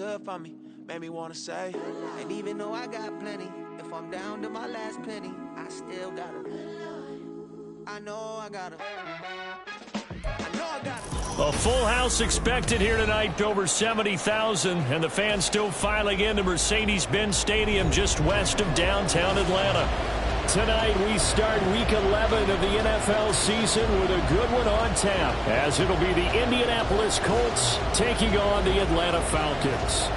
good for me, made me wanna say. And even though I got plenty, if I'm down to my last penny, I still gotta. I know I gotta. A full house expected here tonight, over 70,000, and the fans still filing into Mercedes-Benz Stadium just west of downtown Atlanta. Tonight we start Week 11 of the NFL season with a good one on tap, as it'll be the Indianapolis Colts taking on the Atlanta Falcons.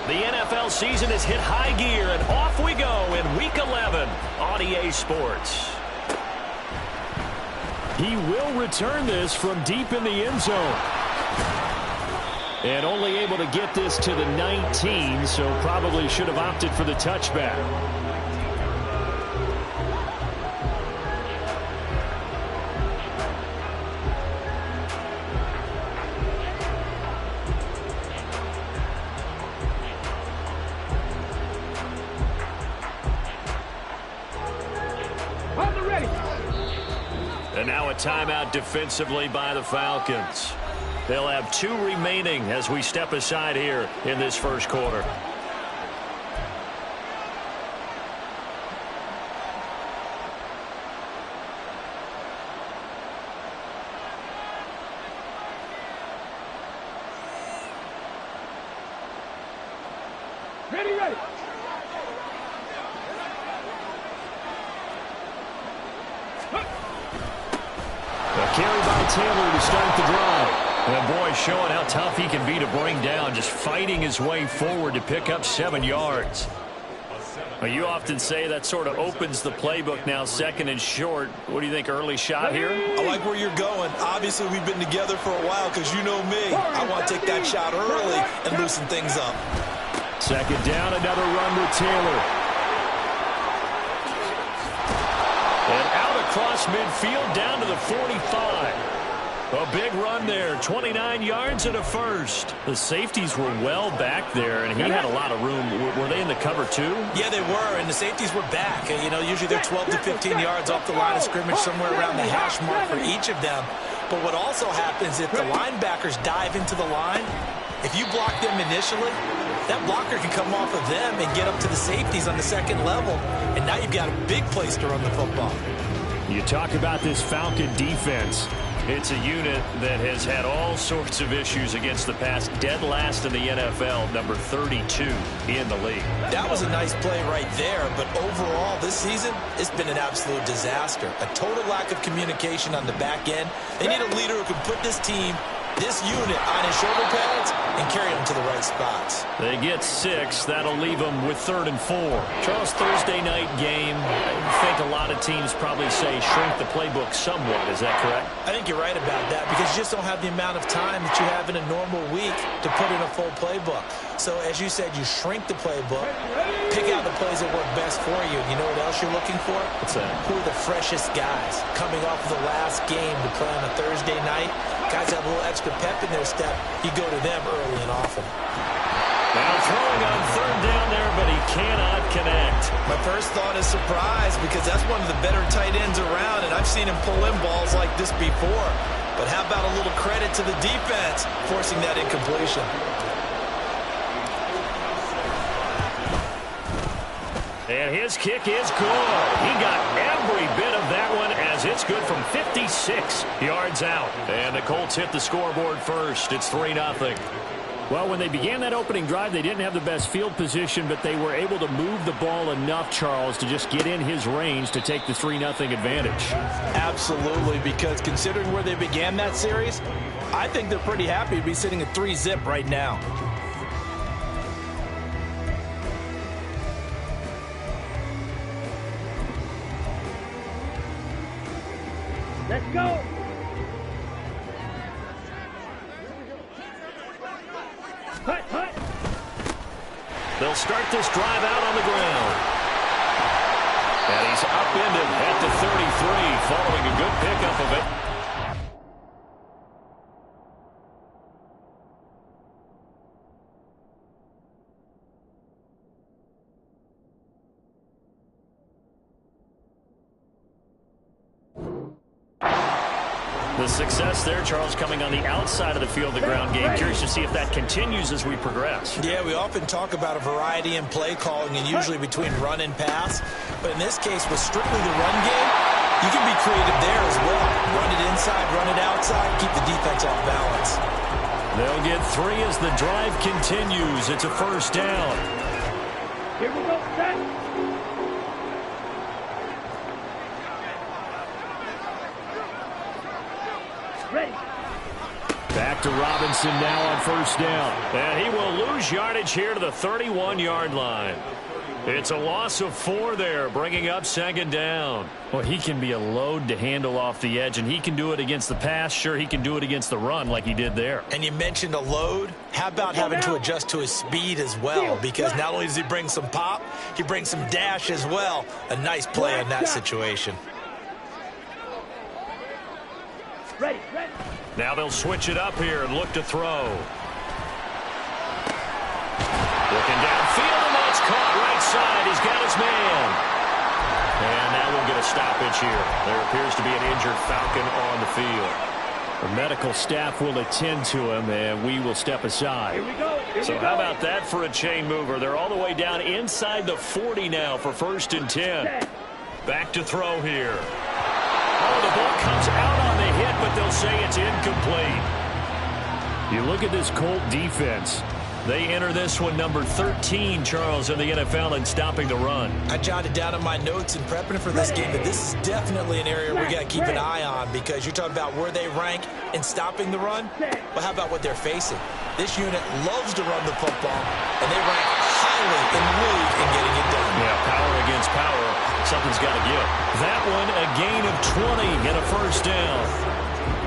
The NFL season has hit high gear, and off we go in Week 11 on EA Sports. He will return this from deep in the end zone. And only able to get this to the 19, so probably should have opted for the touchback. And now a timeout defensively by the Falcons. They'll have 2 remaining as we step aside here in this first quarter. Ready. Carry by Taylor to start the drive. And boy, showing how tough he can be to bring down, just fighting his way forward to pick up 7 yards. Well, you often say that sort of opens the playbook now, 2nd and short. What do you think, early shot here? I like where you're going. Obviously, we've been together for a while because you know me. I want to take that shot early and loosen things up. 2nd down, another run with Taylor. And out across midfield down to the 45. A big run there, 29 yards and a first. The safeties were well back there, and he had a lot of room. Were they in the cover too? Yeah, they were, and the safeties were back. You know, usually they're 12 to 15 yards off the line of scrimmage, somewhere around the hash mark for each of them. But what also happens if the linebackers dive into the line, if you block them initially, that blocker can come off of them and get up to the safeties on the 2nd level, and now you've got a big place to run the football. You talk about this Falcon defense. It's a unit that has had all sorts of issues against the pass, dead last in the NFL, number 32 in the league. That was a nice play right there, but overall this season, it's been an absolute disaster. A total lack of communication on the back end. They need a leader who can put this team, this unit, on his shoulder pads and carry them to the right spots. They get 6. That'll leave them with 3rd and 4. Charles, Thursday night game, I think a lot of teams probably say shrink the playbook somewhat. Is that correct? I think you're right about that because you just don't have the amount of time that you have in a normal week to put in a full playbook. So as you said, you shrink the playbook, pick out the plays that work best for you. You know what else you're looking for? What's that? Who are the freshest guys coming off of the last game to play on a Thursday night? Guys have a little extra pep in their step. You go to them early and often. Now throwing on 3rd down there, but he cannot connect. My first thought is surprise because that's one of the better tight ends around, and I've seen him pull in balls like this before. But how about a little credit to the defense forcing that incompletion? And his kick is good. He got every bit of that one as it's good from 56 yards out. And the Colts hit the scoreboard first. It's 3-0. Well, when they began that opening drive, they didn't have the best field position, but they were able to move the ball enough, Charles, to just get in his range to take the 3-0 advantage. Absolutely, because considering where they began that series, I think they're pretty happy to be sitting at 3-0 right now. Let's go. Hut. They'll start this drive out on the ground. And he's upended at the 33 following a good pickup of it. The success there, Charles, coming on the outside of the field, the ground game. Curious to see if that continues as we progress. Yeah, we often talk about a variety in play calling and usually between run and pass. But in this case, with strictly the run game, you can be creative there as well. Run it inside, run it outside, keep the defense off balance. They'll get 3 as the drive continues. It's a first down. Here we go, set. Ready. Back to Robinson now on first down. And he will lose yardage here to the 31-yard line. It's a loss of 4 there, bringing up second down. Well, he can be a load to handle off the edge, and he can do it against the pass. Sure, he can do it against the run like he did there. And you mentioned a load. How about having to adjust to his speed as well? Because not only does he bring some pop, he brings some dash as well. A nice play in that situation. Ready, ready. Now they'll switch it up here and look to throw. Looking downfield, and that's caught right side. He's got his man. And now we'll get a stoppage here. There appears to be an injured Falcon on the field. The medical staff will attend to him, and we will step aside. Here we go. So how about that for a chain mover? They're all the way down inside the 40 now for 1st and 10. Back to throw here. Oh, the ball comes out on the hit, but they'll say it's incomplete. You look at this Colt defense. They enter this one number 13, Charles, in the NFL in stopping the run. I jotted down in my notes in prepping for this game that this is definitely an area we got to keep an eye on, because you're talking about where they rank in stopping the run. But how about what they're facing? This unit loves to run the football, and they rank highly in the league in getting it done. Yeah, power against power. Something's got to give. That one, a gain of 20 and a first down.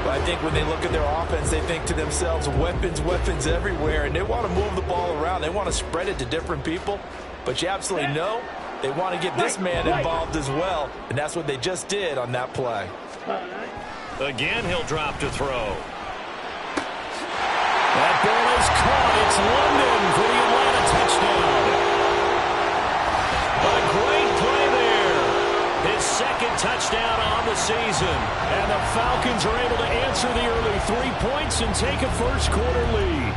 I think when they look at their offense, they think to themselves, weapons, weapons everywhere, and they want to move the ball around. They want to spread it to different people, but you absolutely know they want to get this man involved as well, and that's what they just did on that play. Again, he'll drop to throw. That ball is caught. It's London for the Atlanta touchdown. A great play there. His second touchdown on the season. And the Falcons are able to answer the early 3 points and take a first-quarter lead.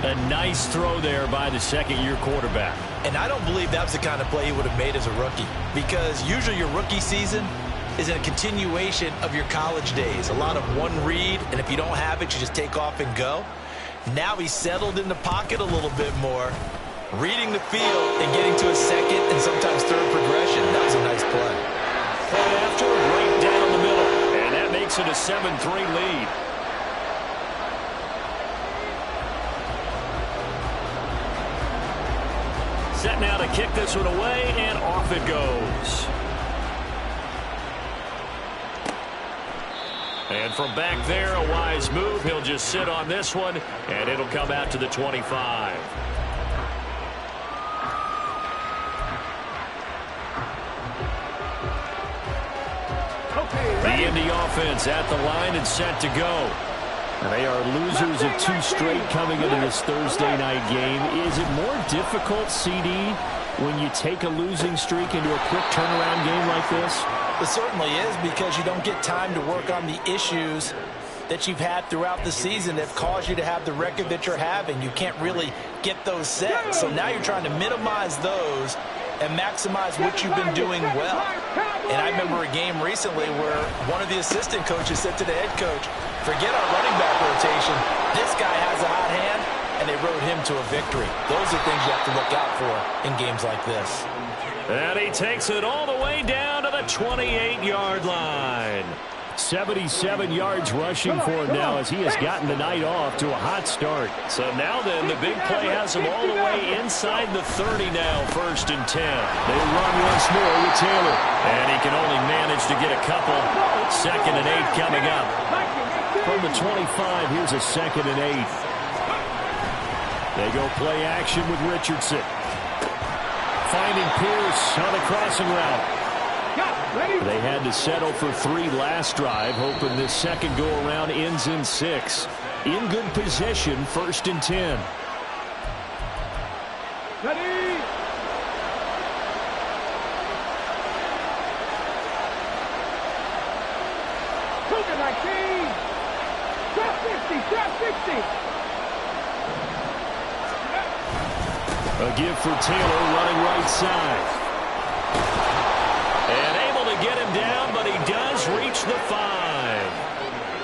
A nice throw there by the second-year quarterback. And I don't believe that was the kind of play he would have made as a rookie, because usually your rookie season is a continuation of your college days. A lot of one read, and if you don't have it, you just take off and go. Now he's settled in the pocket a little bit more, reading the field and getting to a second and sometimes third progression. That was a nice play. Play after, right down the middle. And that makes it a 7-3 lead. Set now to kick this one away, and off it goes. And from back there, a wise move. He'll just sit on this one, and it'll come out to the 25. The Indy offense at the line and set to go. They are losers of 2 straight coming into this Thursday night game. Is it more difficult, CD, when you take a losing streak into a quick turnaround game like this? It certainly is, because you don't get time to work on the issues that you've had throughout the season that have caused you to have the record that you're having. You can't really get those set. So now you're trying to minimize those and maximize what you've been doing well. And I remember a game recently where one of the assistant coaches said to the head coach, forget our running back rotation. This guy has a hot hand, and they rode him to a victory. Those are things you have to look out for in games like this. And he takes it all the way down to the 28-yard line. 77 yards rushing for him now as he has gotten the night off to a hot start. So now then, the big play has him all the way inside the 30 now, 1st and 10. They run once more with Taylor. And he can only manage to get a couple. 2nd and 8 coming up. From the 25, here's a 2nd and 8. They go play action with Richardson. Finding Pierce on the crossing route. They had to settle for 3 last drive, hoping this second go-around ends in 6. In good position, 1st and 10. Ready. A give for Taylor running right side. And able to get him down, but he does reach the 5.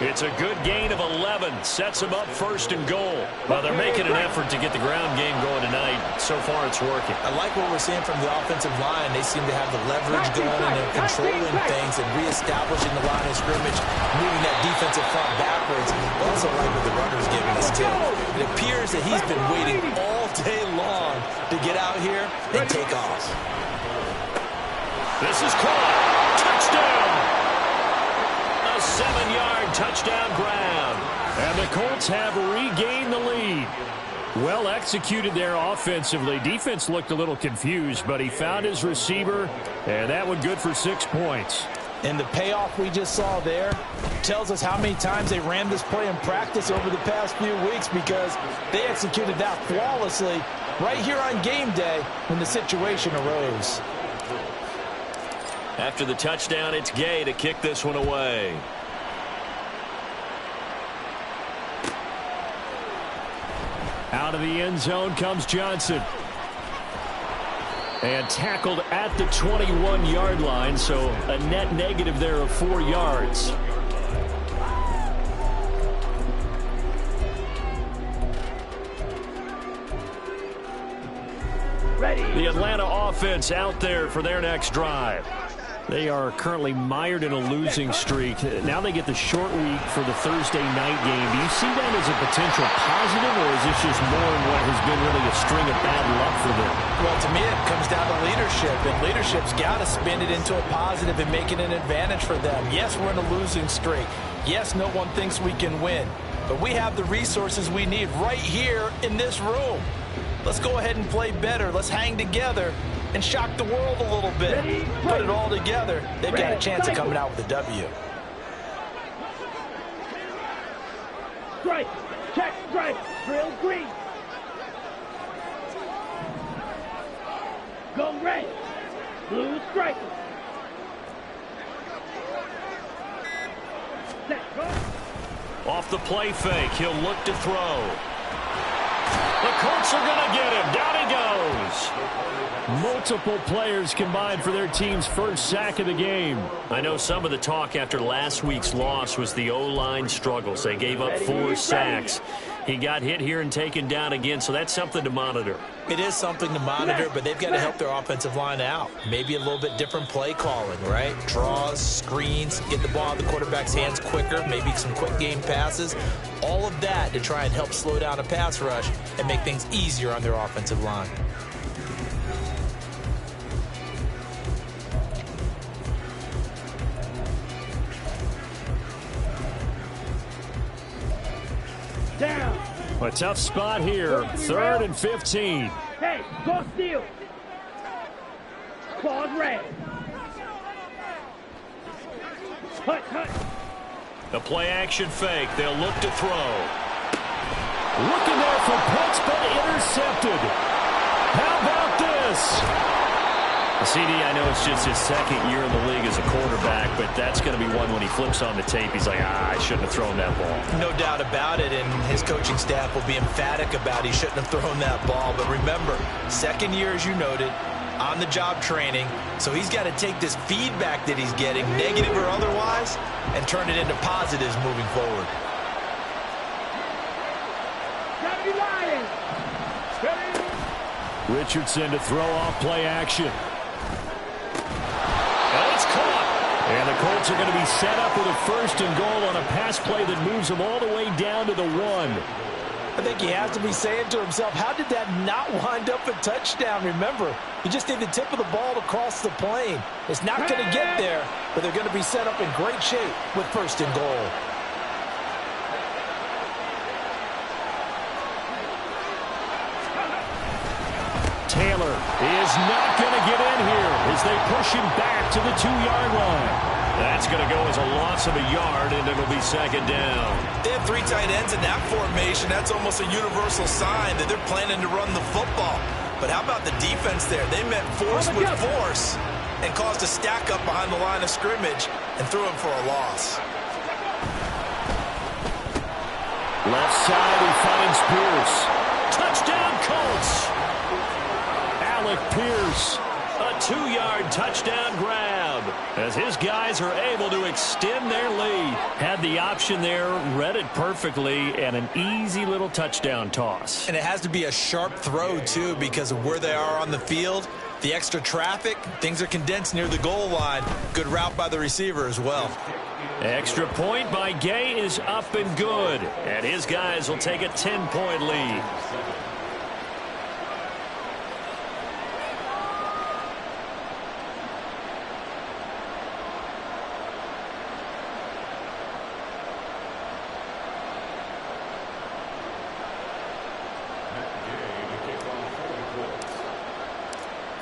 It's a good gain of 11. Sets him up first and goal. Well, they're making an effort to get the ground game going tonight. So far, it's working. I like what we're seeing from the offensive line. They seem to have the leverage going and they're controlling things and reestablishing the line of scrimmage, moving that defensive front backwards. I also like what the runner's giving us, too. It appears that he's been waiting all day long to get out here and take off. This is caught. Touchdown! A 7-yard touchdown grab. And the Colts have regained the lead. Well executed there offensively. Defense looked a little confused, but he found his receiver, and that one good for 6 points. And the payoff we just saw there tells us how many times they ran this play in practice over the past few weeks, because they executed that flawlessly right here on game day when the situation arose. After the touchdown, it's Gay to kick this one away. Out of the end zone comes Johnson. And tackled at the 21-yard line, so a net negative there of 4 yards. Ready. The Atlanta offense out there for their next drive. They are currently mired in a losing streak. Now they get the short week for the Thursday night game. Do you see that as a potential positive, or is this just more in what has been really a string of bad luck for them? Well, to me, it comes down to leadership, and leadership's got to spin it into a positive and make it an advantage for them. Yes, we're in a losing streak. Yes, no one thinks we can win, but we have the resources we need right here in this room. Let's go ahead and play better. Let's hang together and shock the world a little bit. Put it all together. They've got a chance of coming out with a W. Strike. Check strike. Drill green. Go red. Blue striker. Set. Go. Off the play fake, he'll look to throw. The Colts are going to get him. Down he goes. Multiple players combined for their team's first sack of the game. I know some of the talk after last week's loss was the O-line struggles. They gave up 4 sacks. He got hit here and taken down again, so that's something to monitor. It is something to monitor, but they've got to help their offensive line out. Maybe a little bit different play calling, right? Draws, screens, get the ball out of the quarterback's hands quicker, maybe some quick game passes. All of that to try and help slow down a pass rush and make things easier on their offensive line. Down. A tough spot here. 3rd and 15. Hey, go steal. Claws red. Hut, hut. The play action fake. They'll look to throw. Looking there for Pitts, but intercepted. How about this? CD, I know it's just his 2nd year in the league as a quarterback, but that's going to be one when he flips on the tape. He's like, I shouldn't have thrown that ball. No doubt about it, and his coaching staff will be emphatic about he shouldn't have thrown that ball. But remember, 2nd year, as you noted, on-the-job training, so he's got to take this feedback that he's getting, negative or otherwise, and turn it into positives moving forward. Richardson to throw off play action. And it's caught. And the Colts are going to be set up with a 1st and goal on a pass play that moves them all the way down to the 1. I think he has to be saying to himself, how did that not wind up a touchdown? Remember, you just need the tip of the ball to cross the plane. It's not going to get there, but they're going to be set up in great shape with 1st and goal. Taylor is not going to get in here as they push him back to the 2-yard line. That's going to go as a loss of a yard, and it'll be 2nd down. They have 3 tight ends in that formation. That's almost a universal sign that they're planning to run the football. But how about the defense there? They met force with force and caused a stack up behind the line of scrimmage and threw him for a loss. Left side, he finds Pierce. Touchdown, Colts! Alec Pierce, a 2-yard touchdown grab as his guys are able to extend their lead. Had the option there, read it perfectly, and an easy little touchdown toss. And it has to be a sharp throw, too, because of where they are on the field. The extra traffic, things are condensed near the goal line. Good route by the receiver as well. Extra point by Gay is up and good, and his guys will take a 10-point lead.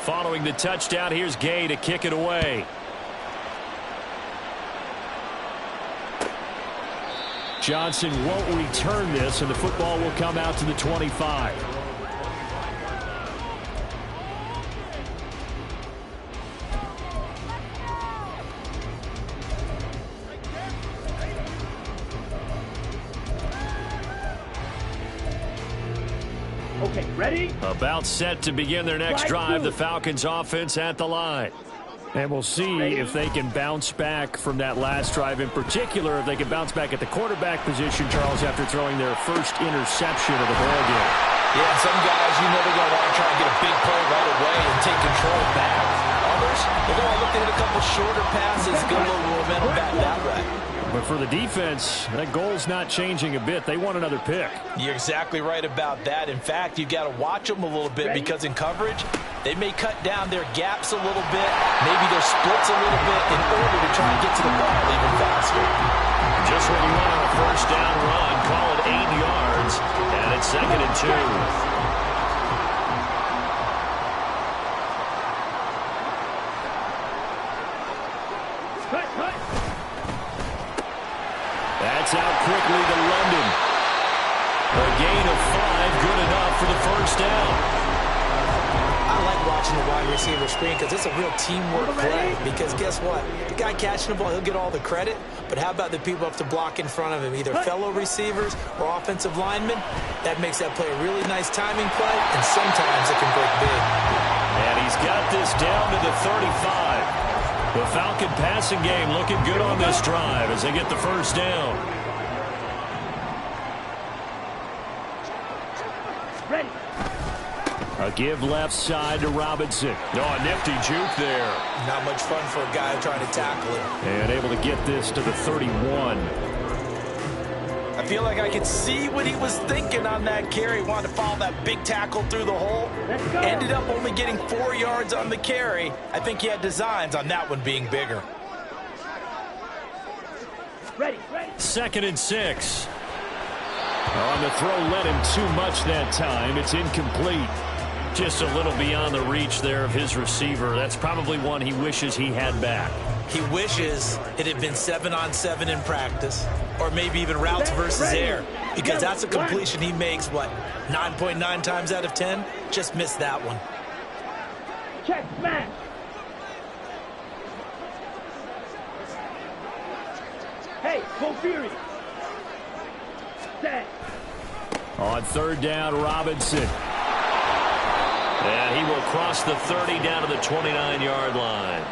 Following the touchdown, here's Gay to kick it away. Johnson won't return this, and the football will come out to the 25. Okay, ready? About set to begin their next drive, the Falcons offense at the line. And we'll see if they can bounce back from that last drive. In particular, if they can bounce back at the quarterback position, Charles, after throwing their first interception of the ballgame. Yeah, some guys, they're going to want to try and get a big play right away and take control back. Others, they're going to look to hit a couple shorter passes, get a little momentum back that way. But for the defense, that goal's not changing a bit. They want another pick. You're exactly right about that. In fact, you've got to watch them a little bit because in coverage, they may cut down their gaps a little bit, maybe their splits a little bit in order to try and get to the ball even faster. Just what you want on a first down run. Call it 8 yards, and it's 2nd and 2. That's out quickly to London. A gain of 5, good enough for the first down. I like watching the wide receiver screen because it's a real teamwork play. Because guess what? The guy catching the ball, he'll get all the credit. But how about the people up to block in front of him, either fellow receivers or offensive linemen? That makes that play a really nice timing play, and sometimes it can break big. And he's got this down to the 35. The Falcon passing game looking good on this drive as they get the first down. Ready. A give left side to Robinson. No, a nifty juke there. Not much fun for a guy trying to tackle it. And able to get this to the 31. I feel like I could see what he was thinking on that carry. Wanted to follow that big tackle through the hole. Let's go. Ended up only getting 4 yards on the carry. I think he had designs on that one being bigger. Ready. 2nd and 6. On the throw, led him too much that time. It's incomplete. Just a little beyond the reach there of his receiver. That's probably one he wishes he had back. He wishes it had been 7-on-7 in practice, or maybe even routes versus air, because that's a completion he makes, 9.9 times out of 10? Just missed that one. Check, smash. Hey, full fury. Set. On 3rd down, Robinson. And he will cross the 30 down to the 29-yard line.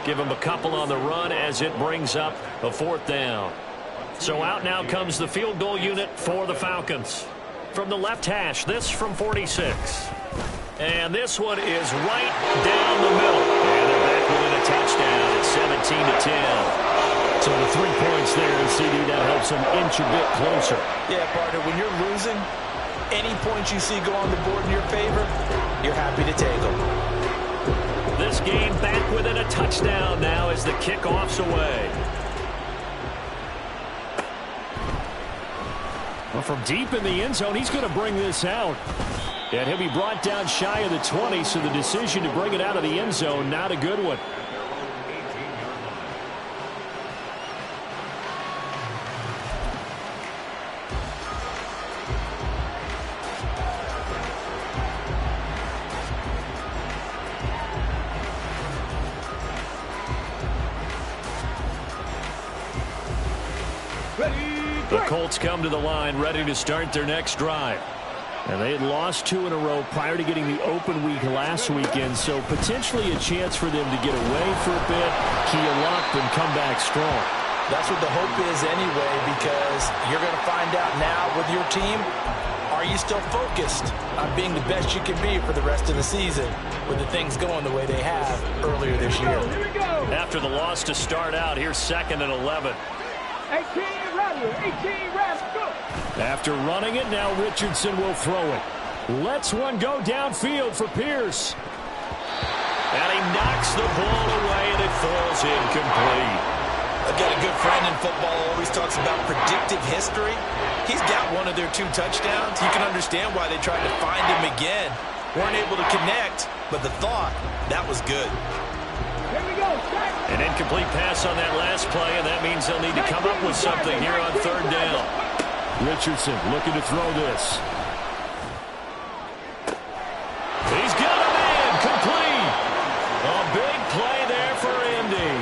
Give him a couple on the run as it brings up a 4th down. So out now comes the field goal unit for the Falcons. From the left hash, this from 46. And this one is right down the middle. And they're back within a touchdown at 17-10. So the 3 points there, and CD, that helps them inch a bit closer. Yeah, partner, when you're losing, any points you see go on the board in your favor, you're happy to take them. This game back within a touchdown now as the kickoff's away. Well, from deep in the end zone, he's going to bring this out. And he'll be brought down shy of the 20, so the decision to bring it out of the end zone, not a good one. The Colts come to the line ready to start their next drive. And they had lost 2 in a row prior to getting the open week last weekend, so potentially a chance for them to get away for a bit, keel up, and come back strong. That's what the hope is anyway, because you're going to find out now with your team, are you still focused on being the best you can be for the rest of the season with the things going the way they have earlier this year? After the loss to start out, here's 2nd and 11. 18 runs, go! After running it, now Richardson will throw it. Lets one go downfield for Pierce. And he knocks the ball away, and it falls incomplete. I've got a good friend in football who always talks about predictive history. He's got one of their 2 touchdowns. You can understand why they tried to find him again. Weren't able to connect, but the thought, that was good. Here we go, An incomplete pass on that last play, and that means they'll need to come up with something here on 3rd down. Richardson looking to throw this. He's got a man, complete. A big play there for Indy.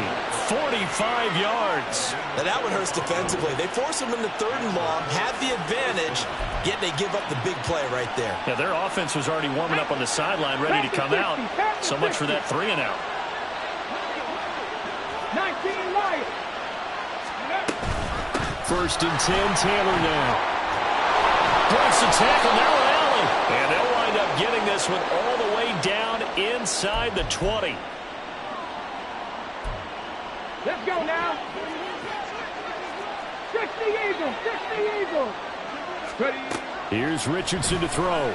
45 yards. Now that one hurts defensively. They force him into 3rd and long, have the advantage, yet they give up the big play right there. Yeah, their offense was already warming up on the sideline, ready to come out. So much for that 3 and out. 19 Lions. 1st and 10, Taylor now. Breaks the tackle, now Allen. And they'll wind up getting this one all the way down inside the 20. Let's go now. 60 Eagles, 60 Eagles. Ready. Here's Richardson to throw.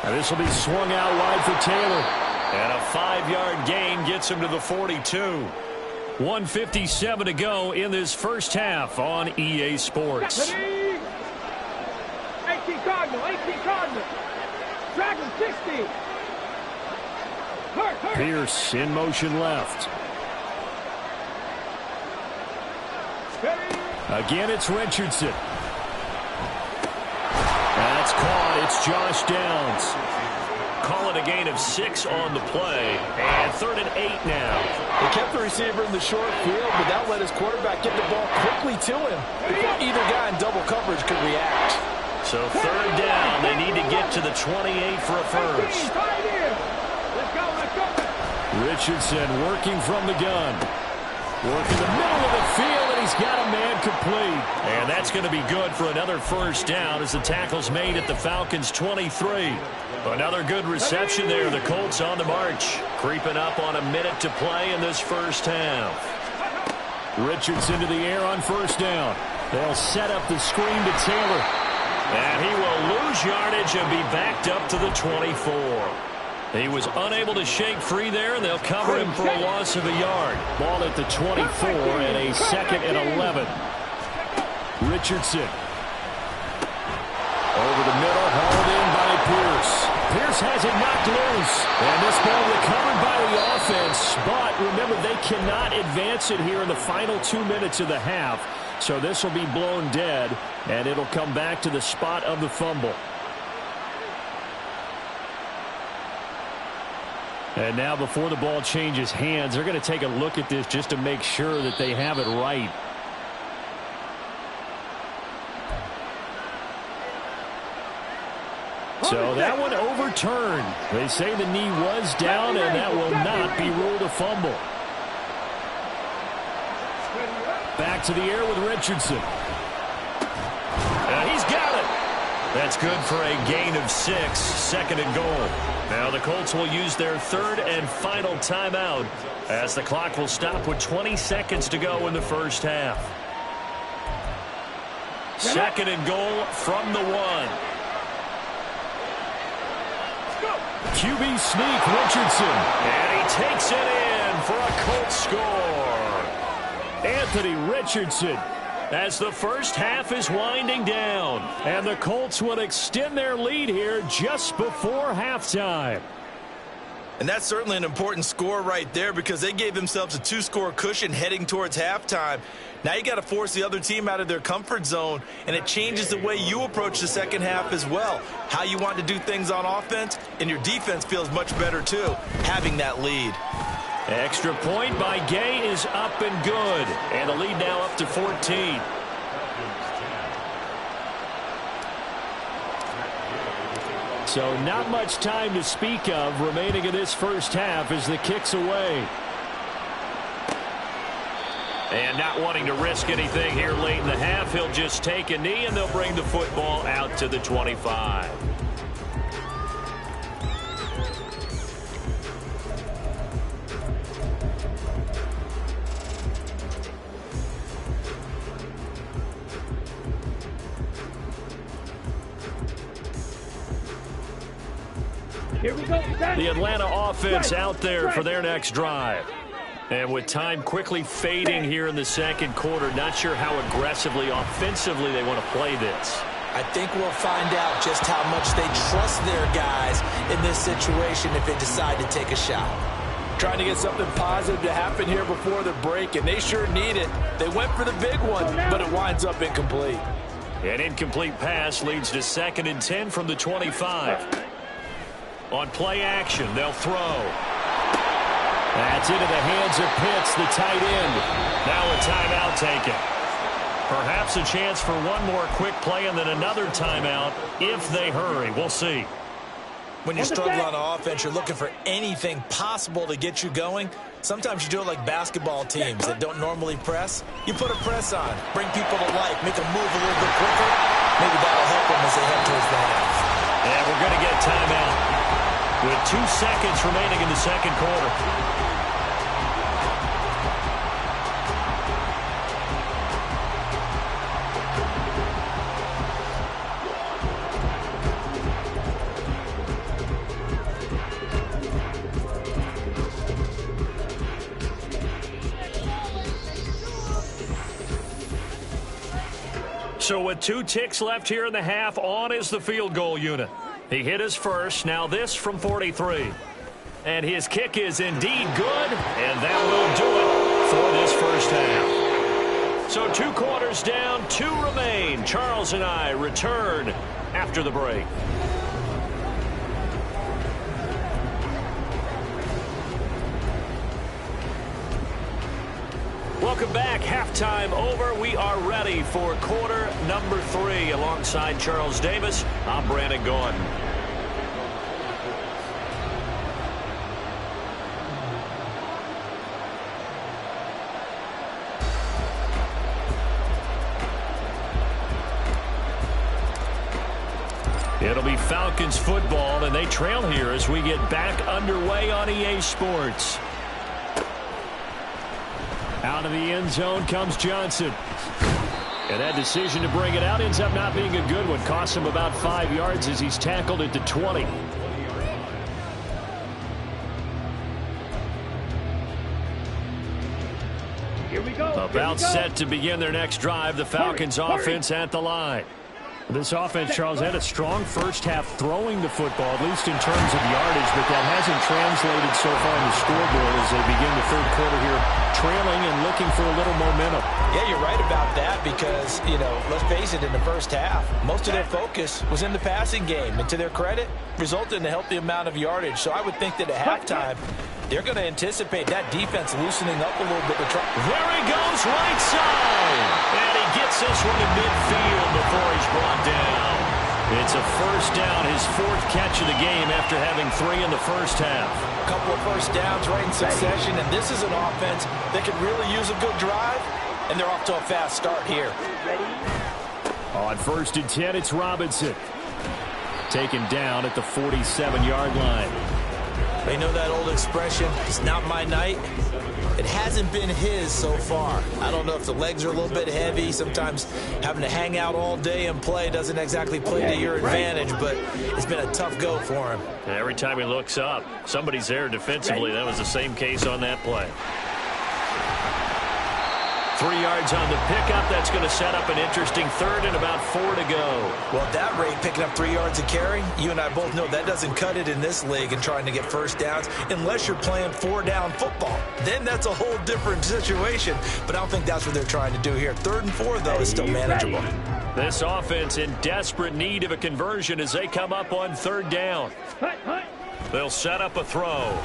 Now this will be swung out wide for Taylor. And a 5-yard gain gets him to the 42. 1:57 to go in this first half on EA Sports. 18 Cardinal, 18 Cardinal. Dragon 60. Hurt. Pierce in motion left. Again, it's Richardson. That's caught. It's Josh Downs. Call it a gain of 6 on the play. And 3rd and 8 now. They kept the receiver in the short field, but that let his quarterback get the ball quickly to him before either guy in double coverage could react. So 3rd down. They need to get to the 28 for a first. Let's go. Richardson working from the gun. Working the middle of the field, and he's got a man complete. And that's going to be good for another first down as the tackle's made at the Falcons' 23. Another good reception there. The Colts on the march. Creeping up on a minute to play in this first half. Richardson to the air on 1st down. They'll set up the screen to Taylor. And he will lose yardage and be backed up to the 24. He was unable to shake free there, and they'll cover him for a loss of a yard. Ball at the 24 and a 2nd and 11. Richardson. Over the middle, hauled in by Pierce. Pierce has it knocked loose. And this ball recovered by the offense. But remember, they cannot advance it here in the final 2 minutes of the half. So this will be blown dead, and it'll come back to the spot of the fumble. And now before the ball changes hands, they're going to take a look at this just to make sure that they have it right. So that one overturned. They say the knee was down, and that will not be ruled a fumble. Back to the air with Richardson. And he's got it. That's good for a gain of 6, 2nd and goal. Now the Colts will use their 3rd and final timeout as the clock will stop with 20 seconds to go in the first half. 2nd and goal from the 1. QB sneak, Richardson. And he takes it in for a Colts score. Anthony Richardson, as the first half is winding down. And the Colts will extend their lead here just before halftime. And that's certainly an important score right there because they gave themselves a 2-score cushion heading towards halftime. Now you got to force the other team out of their comfort zone, and it changes the way you approach the second half as well. How you want to do things on offense, and your defense feels much better too, having that lead. Extra point by Gay is up and good. And the lead now up to 14. So not much time to speak of remaining in this first half as the kick's away. And not wanting to risk anything here late in the half, he'll just take a knee and they'll bring the football out to the 25. Here we go. The Atlanta offense out there for their next drive. And with time quickly fading here in the second quarter, not sure how aggressively, offensively they want to play this. I think we'll find out just how much they trust their guys in this situation if they decide to take a shot. Trying to get something positive to happen here before the break, and they sure need it. They went for the big one, but it winds up incomplete. An incomplete pass leads to 2nd and 10 from the 25. On play action, they'll throw. That's into the hands of Pitts, the tight end. Now a timeout taken. Perhaps a chance for one more quick play and then another timeout if they hurry. We'll see. When you're struggling on offense, you're looking for anything possible to get you going. Sometimes you do it like basketball teams that don't normally press. You put a press on, bring people to life, make them move a little bit quicker. Maybe that'll help them as they head towards the half. And we're going to get timeout with 2 seconds remaining in the second quarter. So with 2 ticks left here in the half, on is the field goal unit. He hit his first. Now this from 43. And his kick is indeed good, and that will do it for this first half. So 2 quarters down, 2 remain. Charles and I return after the break. Welcome back. Halftime over. We are ready for quarter number 3. Alongside Charles Davis, I'm Brandon Gordon. It'll be Falcons football, and they trail here as we get back underway on EA Sports. Out of the end zone comes Johnson. And that decision to bring it out ends up not being a good one. Costs him about 5 yards as he's tackled at the 20. Here we go. About set to begin their next drive. The Falcons offense at the line. This offense, Charles, had a strong first half throwing the football, at least in terms of yardage, but that hasn't translated so far in the scoreboard as they begin the third quarter here, trailing and looking for a little momentum. Yeah, you're right about that because, you know, let's face it, in the first half, most of their focus was in the passing game. And to their credit, resulted in a healthy amount of yardage. So I would think that at halftime, they're going to anticipate that defense loosening up a little bit. There he goes, right side. And he gets this one to midfield before he's brought down. It's a first down, his 4th catch of the game after having 3 in the first half. A couple of first downs right in succession, and this is an offense that could really use a good drive, and they're off to a fast start here. On 1st and 10, it's Robinson. Taken down at the 47-yard line. They know that old expression, it's not my night. It hasn't been his so far. I don't know if the legs are a little bit heavy. Sometimes having to hang out all day and play doesn't exactly play to your advantage, but it's been a tough go for him. And every time he looks up, somebody's there defensively. That was the same case on that play. 3 yards on the pickup. That's going to set up an interesting 3rd and about 4 to go. Well, at that rate, picking up 3 yards a carry, you and I both know that doesn't cut it in this league and trying to get first downs unless you're playing 4-down football. Then that's a whole different situation, but I don't think that's what they're trying to do here. 3rd and 4, though, is still manageable. This offense in desperate need of a conversion as they come up on 3rd down. They'll set up a throw.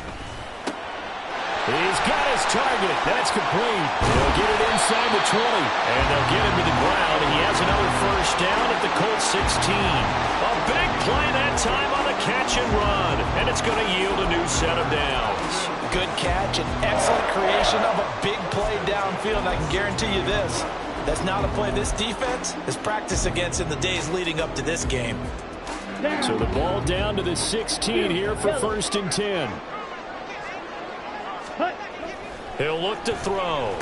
He's got his target. That's complete. They'll get it inside the 20. And they'll get him to the ground. And he has another first down at the Colts 16. A big play that time on the catch and run. And it's going to yield a new set of downs. Good catch and excellent creation of a big play downfield. And I can guarantee you this. That's not a play this defense has practiced against in the days leading up to this game. So the ball down to the 16 here for 1st and 10. He'll look to throw.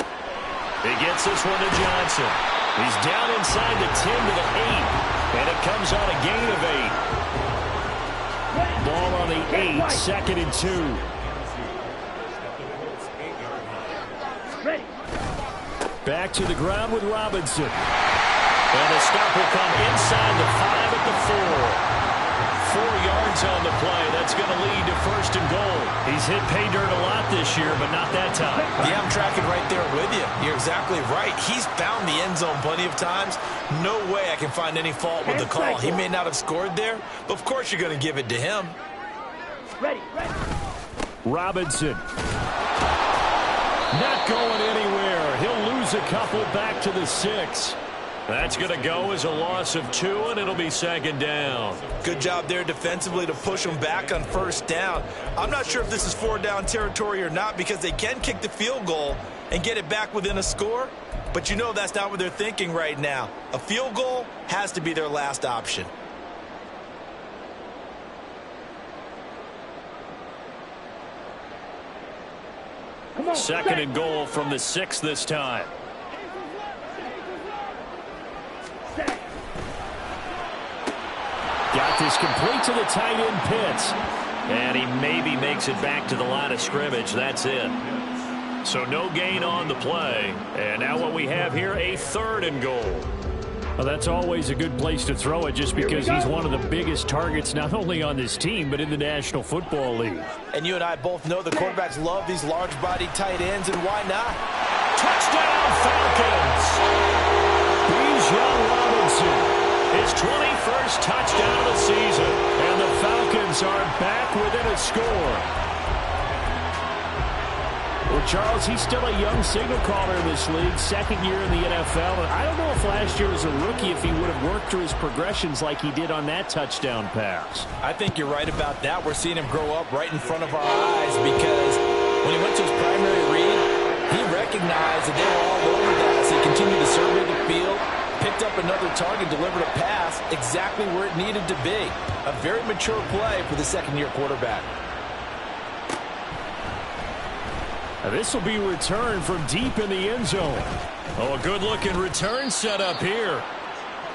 He gets this one to Johnson. He's down inside the 10 to the 8. And it comes on a gain of 8. Ball on the 8, 2nd and 2. Back to the ground with Robinson. And the stop will come inside the 5 at the 4. 4 yards on the play. That's going to lead to 1st and goal. He's hit pay dirt a lot this year, but not that time. Yeah, I'm tracking right there with you. You're exactly right. He's found the end zone plenty of times. No way I can find any fault with the call. He may not have scored there, but of course you're going to give it to him. Ready. Robinson. Not going anywhere. He'll lose a couple back to the 6. That's going to go as a loss of 2, and it'll be 2nd down. Good job there defensively to push them back on 1st down. I'm not sure if this is 4-down territory or not because they can kick the field goal and get it back within a score, but you know that's not what they're thinking right now. A field goal has to be their last option. Come on, 2nd and goal from the 6 this time. Got this complete to the tight end Pitts. And he maybe makes it back to the line of scrimmage. That's it. So no gain on the play. And now what we have here, a 3rd and goal. Well, that's always a good place to throw it just because he's one of the biggest targets not only on this team but in the National Football League. And you and I both know the quarterbacks love these large-bodied tight ends, and why not? Touchdown Falcons! Bijan Robinson. His 21st touchdown of the season. And the Falcons are back within a score. Well, Charles, he's still a young signal caller in this league, 2nd year in the NFL. And I don't know if last year as a rookie if he would have worked through his progressions like he did on that touchdown pass. I think you're right about that. We're seeing him grow up right in front of our eyes because when he went to his primary read, he recognized that they were all over that as he continued to survey the field. Picked up another target, delivered a pass exactly where it needed to be. A very mature play for the 2nd-year quarterback. Now this will be returned from deep in the end zone. Oh, a good-looking return set up here.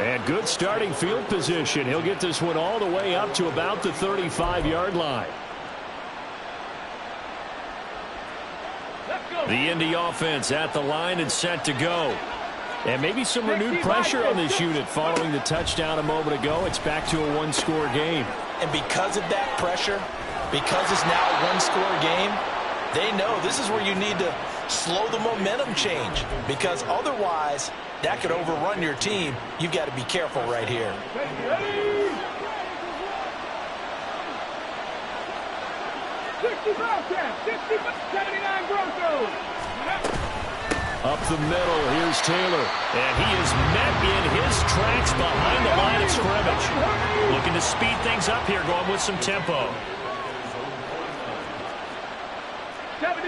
And good starting field position. He'll get this one all the way up to about the 35-yard line. The Indy offense at the line and set to go. And maybe some renewed pressure on this unit following the touchdown a moment ago. It's back to a one-score game. And because of that pressure, because it's now a one-score game, they know this is where you need to slow the momentum change. Because otherwise, that could overrun your team. You've got to be careful right here. 79 Broncos. Up the middle, here's Taylor. And he is met in his tracks behind the line of scrimmage. Looking to speed things up here, going with some tempo.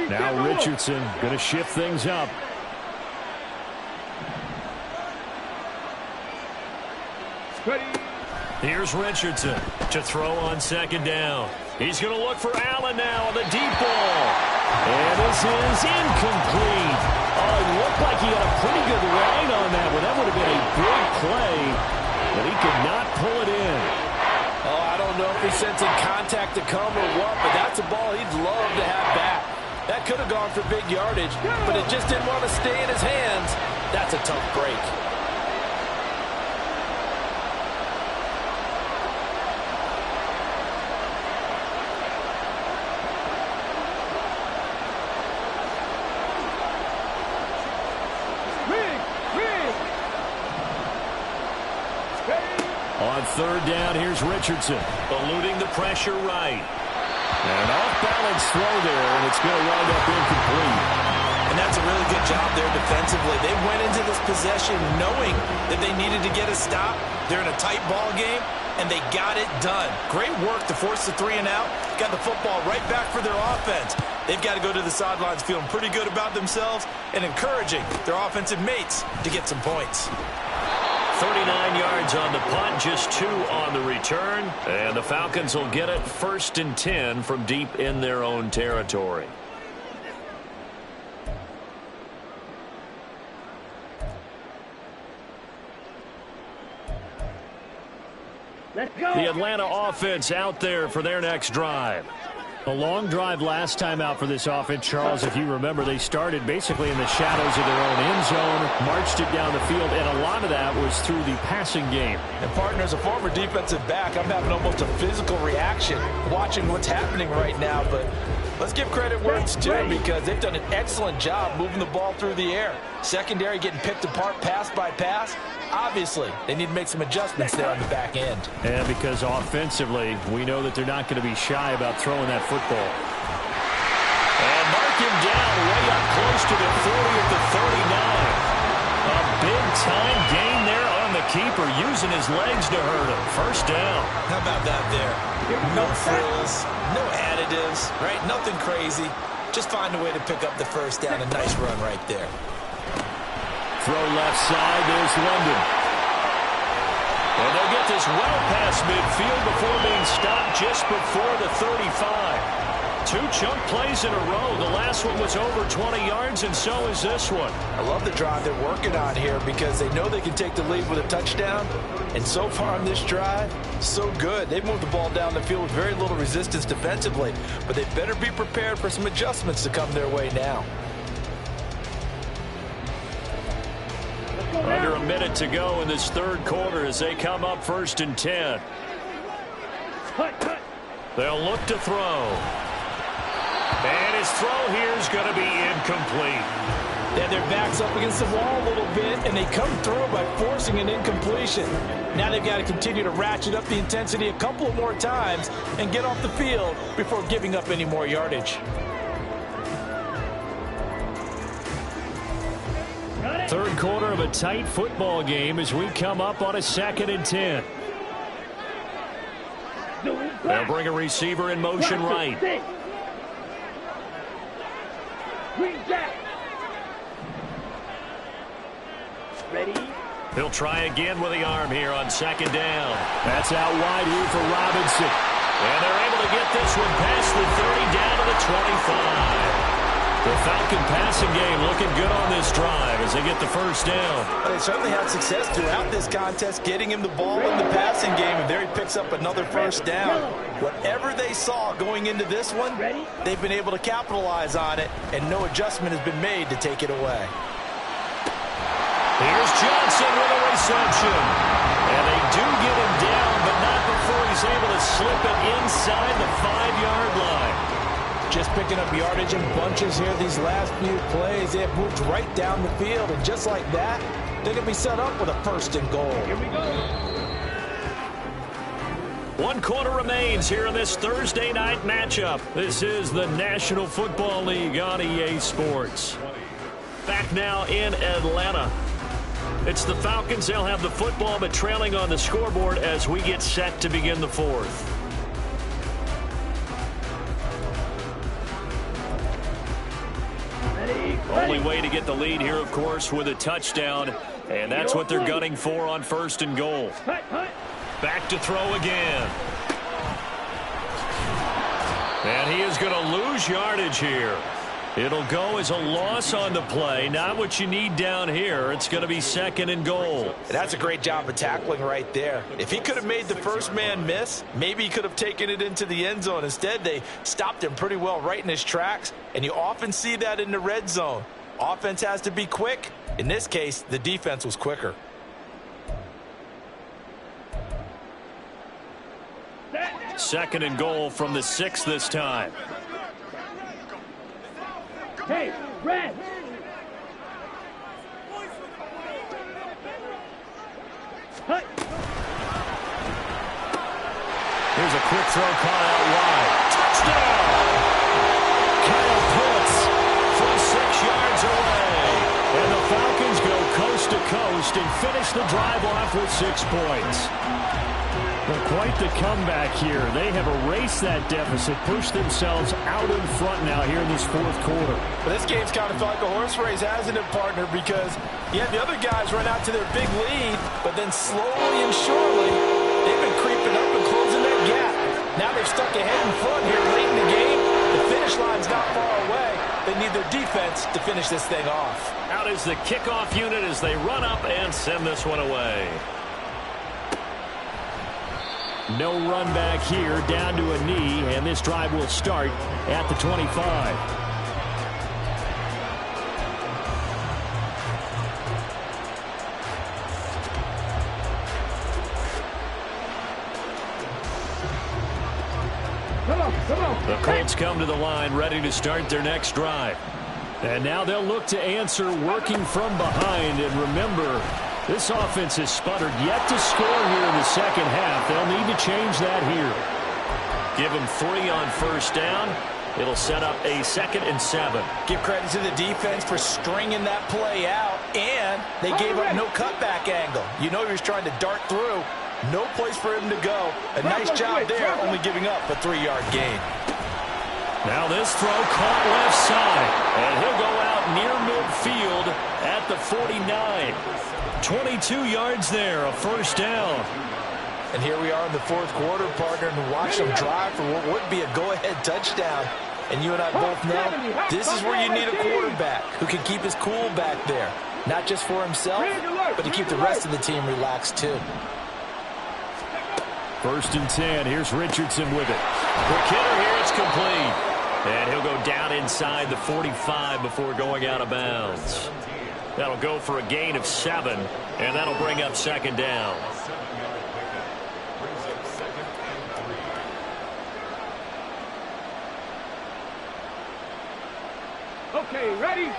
Now Richardson going to shift things up. Here's Richardson to throw on 2nd down. He's going to look for Allen now on the deep ball. And this is incomplete. Oh, it looked like he had a pretty good line on that one. That would have been a big play, but he could not pull it in. Oh, I don't know if he's sensing contact to come or what, but that's a ball he'd love to have back. That could have gone for big yardage, but it just didn't want to stay in his hands. That's a tough break. On 3rd down, here's Richardson. Eluding the pressure right. An off-balance throw there, and it's going to wind up incomplete. And that's a really good job there defensively. They went into this possession knowing that they needed to get a stop. They're in a tight ball game, and they got it done. Great work to force the 3 and out. Got the football right back for their offense. They've got to go to the sidelines feeling pretty good about themselves and encouraging their offensive mates to get some points. 39 yards on the punt, just 2 on the return. And the Falcons will get it 1st and 10 from deep in their own territory. Let's go. The Atlanta offense out there for their next drive. A long drive last time out for this offense, Charles. If you remember, they started basically in the shadows of their own end zone, marched it down the field, and a lot of that was through the passing game. And, partner, as a former defensive back, I'm having almost a physical reaction watching what's happening right now. But let's give credit where it's due because they've done an excellent job moving the ball through the air. Secondary getting picked apart pass by pass. Obviously, they need to make some adjustments there on the back end. And because offensively, we know that they're not going to be shy about throwing that football. And mark him down way up close to the 40 at the 39. A big-time gain there on the keeper, using his legs to hurt him. First down. How about that there? No frills, no additives, right? Nothing crazy. Just find a way to pick up the first down. A nice run right there. Throw left side, there's London. And they'll get this well past midfield before being stopped just before the 35. 2 chunk plays in a row. The last one was over 20 yards, and so is this one. I love the drive they're working on here because they know they can take the lead with a touchdown. And so far on this drive, so good. They've moved the ball down the field with very little resistance defensively. But they better be prepared for some adjustments to come their way now. Under a minute to go in this 3rd quarter as they come up 1st and 10. They'll look to throw. And his throw here is going to be incomplete. They had their backs up against the wall a little bit, and they come through by forcing an incompletion. Now they've got to continue to ratchet up the intensity a couple of more times and get off the field before giving up any more yardage. 3rd quarter of a tight football game as we come up on a 2nd and 10. They'll bring a receiver in motion right. Ready? He'll try again with the arm here on 2nd down. That's out wide here for Robinson. And they're able to get this one past the 30 down to the 25. The Falcon passing game looking good on this drive as they get the first down. Well, they certainly had success throughout this contest, getting him the ball in the passing game, and there he picks up another first down. Whatever they saw going into this one, they've been able to capitalize on it, and no adjustment has been made to take it away. Here's Johnson with a reception. And they do get him down, but not before he's able to slip it inside the 5-yard line. Just picking up yardage in bunches here these last few plays. They have moved right down the field, and just like that, they're going to be set up with a 1st and goal. Here we go. 1 quarter remains here in this Thursday night matchup. This is the National Football League on EA Sports. Back now in Atlanta. It's the Falcons. They'll have the football, but trailing on the scoreboard as we get set to begin the 4th. Only way to get the lead here, of course, with a touchdown, and that's what they're gunning for on 1st and goal. Back to throw again. And he is going to lose yardage here. It'll go as a loss on the play. Not what you need down here. It's going to be 2nd and goal. And that's a great job of tackling right there. If he could have made the first man miss, maybe he could have taken it into the end zone. Instead, they stopped him pretty well right in his tracks, and you often see that in the red zone. Offense has to be quick. In this case, the defense was quicker. Second and goal from the 6 this time. Hey, red. Here's a quick throw caught out wide. Touchdown! first and finish the drive off with 6 points. Well, quite the comeback here. They have erased that deficit, pushed themselves out in front now here in this fourth quarter. But this game's kind of felt like a horse race, hasn't it, partner? Because you have the other guys run out to their big lead, but then slowly and surely, they've been creeping up and closing that gap. Now they've stuck ahead in front here late in the game. The finish line's not far away. They need their defense to finish this thing off. Out is the kickoff unit as they run up and send this one away. No run back here, down to a knee, and this drive will start at the 25. The Colts come to the line ready to start their next drive. And now they'll look to answer working from behind. And remember, this offense has sputtered yet to score here in the second half. They'll need to change that here. Give them 3 on first down. It'll set up a 2nd and 7. Give credit to the defense for stringing that play out, and they gave up no cutback angle. You know he was trying to dart through. No place for him to go. A nice job there, only giving up a 3-yard gain. Now this throw caught left side, and he'll go out near midfield at the 49. 22 yards there, a first down. And here we are in the fourth quarter, partner, and watch them drive for what would be a go-ahead touchdown. And you and I both know this is where you need a quarterback who can keep his cool back there. Not just for himself, but to keep the rest of the team relaxed too. 1st and 10. Here's Richardson with it. Quick hitter here, it's complete. And he'll go down inside the 45 before going out of bounds. That'll go for a gain of 7, and that'll bring up 2nd down. Okay, ready?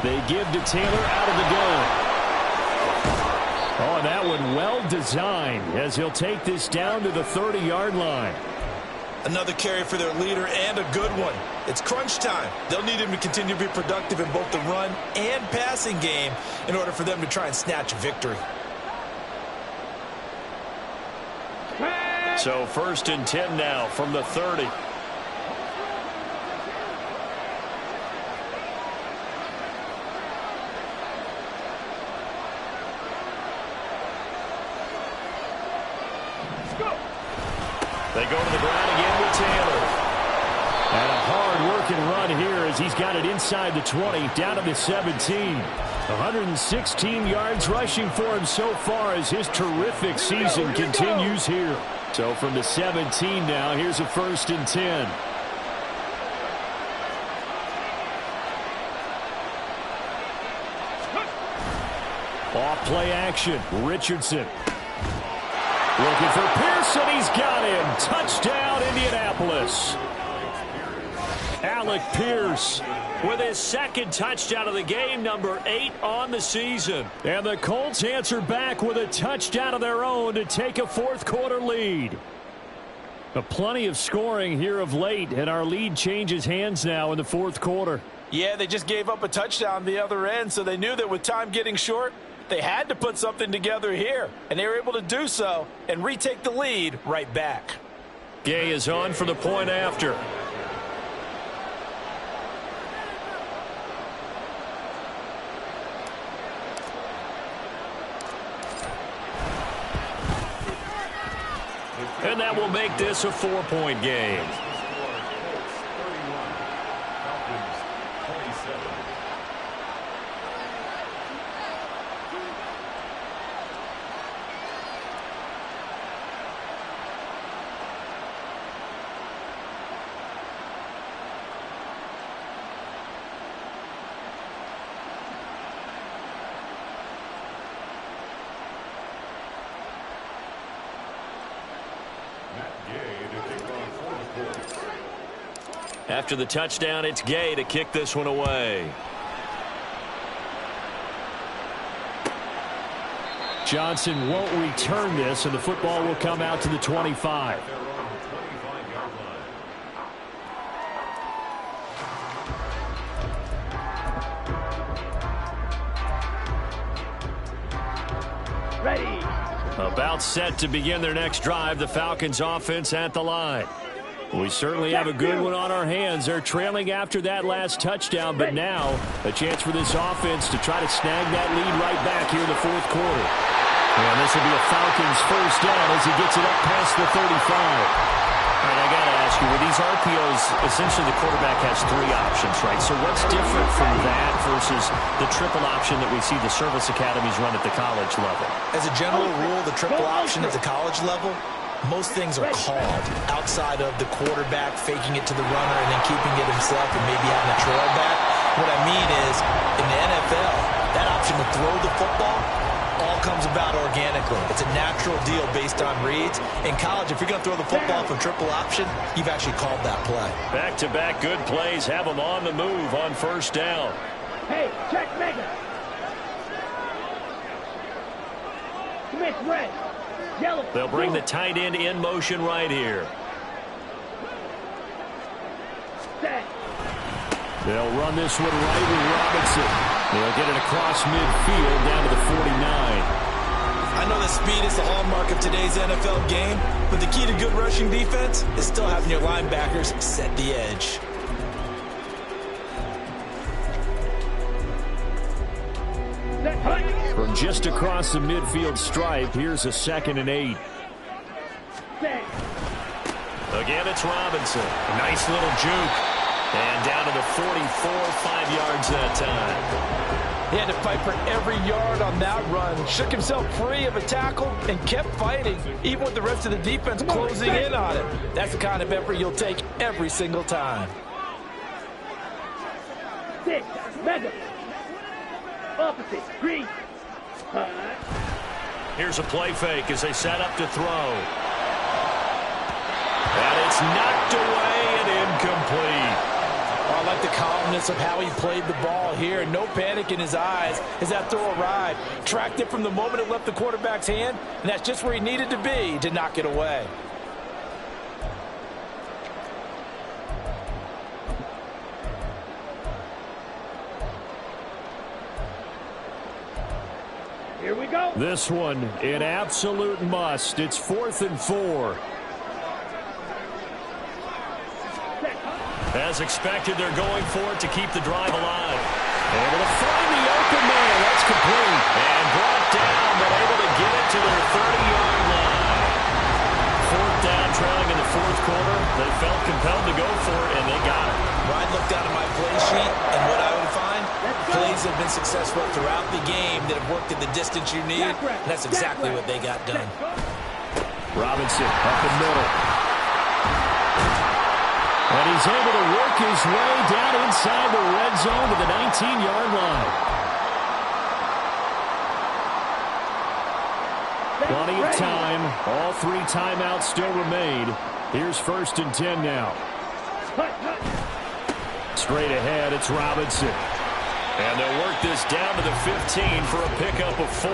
They give to Taylor out of the gun. Oh, and that one well designed as he'll take this down to the 30-yard line. Another carry for their leader and a good one. It's crunch time. They'll need him to continue to be productive in both the run and passing game in order for them to try and snatch a victory. So 1st and 10 now from the 30. They go to the ground again with Taylor. And a hard-working run here as he's got it inside the 20, down to the 17. 116 yards rushing for him so far as his terrific season continues here. So from the 17 now, here's a 1st and 10. Off play action, Richardson. Looking for Pearson, he's got him. Touchdown, Indianapolis. Alec Pierce with his 2nd touchdown of the game, number 8 on the season. And the Colts answer back with a touchdown of their own to take a fourth quarter lead. Plenty of scoring here of late, and our lead changes hands now in the fourth quarter. Yeah, they just gave up a touchdown the other end, so they knew that with time getting short, they had to put something together here, and they were able to do so and retake the lead right back. Gay is on for the point after. And that will make this a 4-point game. After the touchdown, it's Gay to kick this one away. Johnson won't return this, and the football will come out to the 25. About set to begin their next drive, the Falcons offense at the line. We certainly have a good one on our hands. They're trailing after that last touchdown, but now a chance for this offense to try to snag that lead right back here in the fourth quarter. And this will be a Falcons first down as he gets it up past the 35. All right, I got to ask you, with these RPOs, essentially the quarterback has three options, right? So what's different from that versus the triple option that we see the service academies run at the college level? As a general rule, the triple option at the college level, most things are called outside of the quarterback faking it to the runner and then keeping it himself and maybe having a trail back. What I mean is, in the NFL, that option to throw the football all comes about organically. It's a natural deal based on reads. In college, if you're going to throw the football from triple option, you've actually called that play. Back-to-back good plays have them on the move on first down. Hey, check mega. Smith red. Yellow. They'll bring the tight end in motion right here. Set. They'll run this one right with Robinson. They'll get it across midfield down to the 49. I know that speed is the hallmark of today's NFL game, but the key to good rushing defense is still having your linebackers set the edge. From just across the midfield stripe, here's a 2nd and 8. Again, it's Robinson. A nice little juke. And down to the 44, 5 yards that time. He had to fight for every yard on that run. Shook himself free of a tackle and kept fighting, even with the rest of the defense closing in on him. That's the kind of effort you'll take every single time. 6, mega. Opposite, green. Here's a play fake as they set up to throw. And it's knocked away and incomplete. I like the calmness of how he played the ball here. No panic in his eyes as that throw arrived. Tracked it from the moment it left the quarterback's hand, and that's just where he needed to be to knock it away. Here we go. This one, an absolute must. It's 4th and 4. As expected, they're going for it to keep the drive alive. Able to find the open man. That's complete. And brought down, but able to get it to their 30-yard line. 4th down, trailing in the fourth quarter. They felt compelled to go for it, and they got it. Ryan looked down at my play sheet, and what I would find, plays have been successful throughout the game that have worked at the distance you need, and that's exactly what they got done. Robinson up the middle. And he's able to work his way down inside the red zone to the 19-yard line. Plenty of time. All 3 timeouts still remain. Here's 1st and 10 now. Straight ahead, it's Robinson. And they'll work this down to the 15 for a pickup of 4.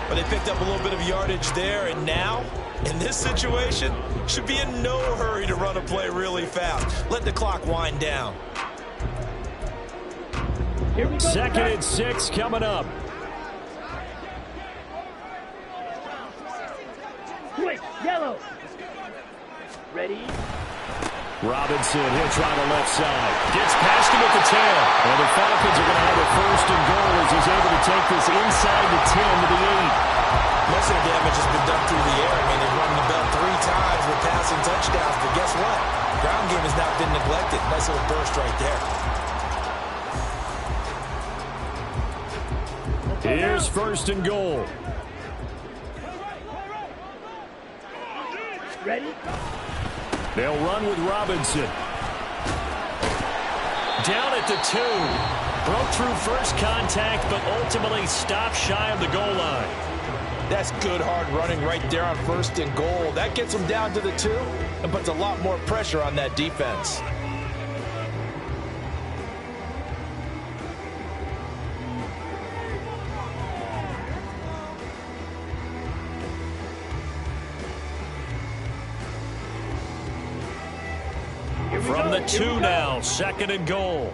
But they picked up a little bit of yardage there, and now, in this situation, should be in no hurry to run a play really fast. Let the clock wind down. 2nd and 6 coming up. Switch, yellow. Ready? Robinson, he'll try the left side. Gets past him at the 10. And the Falcons are going to have a 1st and goal as he's able to take this inside the 10 to the 8. Most of the damage has been done through the air. I mean, they've run the bell 3 times with passing touchdowns, but guess what? Ground game has not been neglected. Nice little burst right there. Here's 1st and goal. Ready? They'll run with Robinson. Down at the 2. Broke through first contact, but ultimately stopped shy of the goal line. That's good hard running right there on 1st and goal. That gets them down to the 2 and puts a lot more pressure on that defense. From the 2 now, 2nd and goal.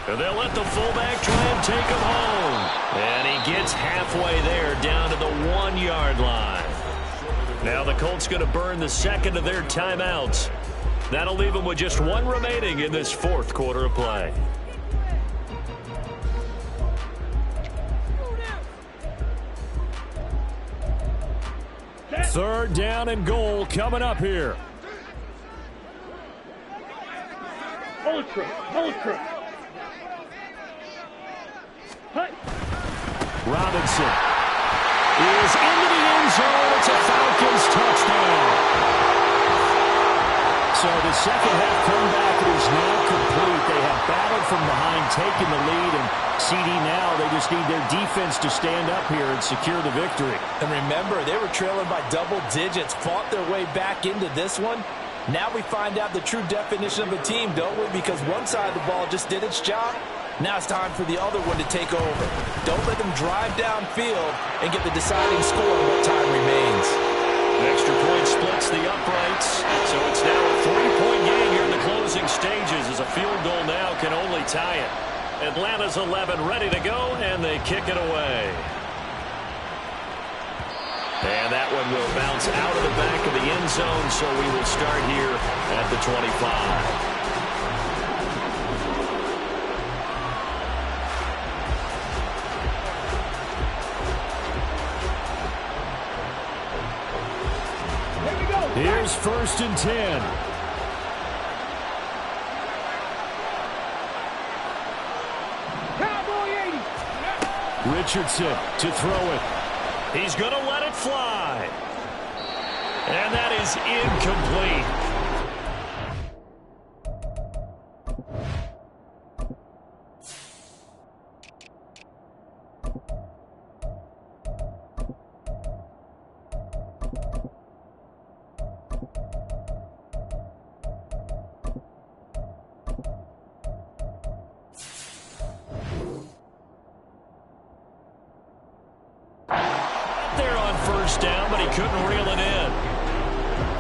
And they'll let the fullback try and take him home. And he gets halfway there down to the 1-yard line. Now the Colts going to burn the second of their timeouts. That'll leave them with just one remaining in this fourth quarter of play. Third down and goal coming up here. Ultra. Robinson is into the end zone. It's a Falcons touchdown. So the second half comeback is now complete. They have battled from behind, taken the lead, and CD now they just need their defense to stand up here and secure the victory. And remember, they were trailing by double digits, fought their way back into this one. Now we find out the true definition of a team, don't we? Because one side of the ball just did its job. Now it's time for the other one to take over. Don't let them drive downfield and get the deciding score when time remains. The extra point splits the uprights, so it's now a 3-point game here in the closing stages as a field goal now can only tie it. Atlanta's 11 ready to go, and they kick it away. And that one will bounce out of the back of the end zone, so we will start here at the 25. Here's 1st and 10. Cowboy 80. Richardson to throw it. He's going to let it fly. And that is incomplete. Down, but he couldn't reel it in.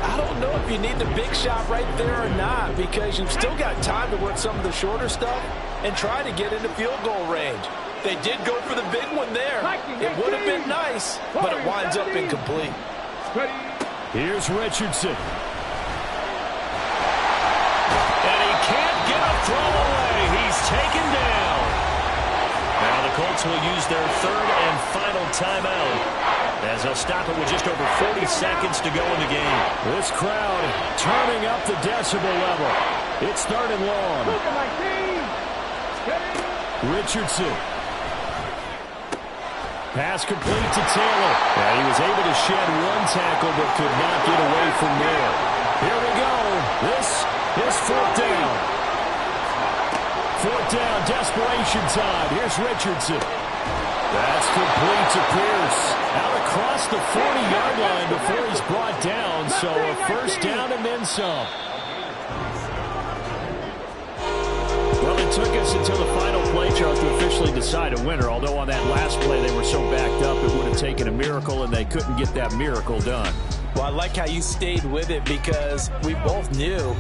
I don't know if you need the big shot right there or not, because you've still got time to work some of the shorter stuff and try to get into field goal range. They did go for the big one there. It would have been nice, but it winds up incomplete. Here's Richardson. And he can't get a throw away. He's taken down. Now the Colts will use their third and final timeout, as they'll stop it with just over 40 seconds to go in the game. This crowd turning up the decibel level. It's 3rd and long. Richardson. Pass complete to Taylor. And he was able to shed one tackle but could not get away from there. Here we go. This is 4th down. 4th down, desperation time. Here's Richardson. That's complete to Pierce. Out across the 40-yard line before he's brought down, so a 1st down and then some. Well, it took us until the final play chart to officially decide a winner, although on that last play they were so backed up it would have taken a miracle, and they couldn't get that miracle done. Well, I like how you stayed with it, because we both knew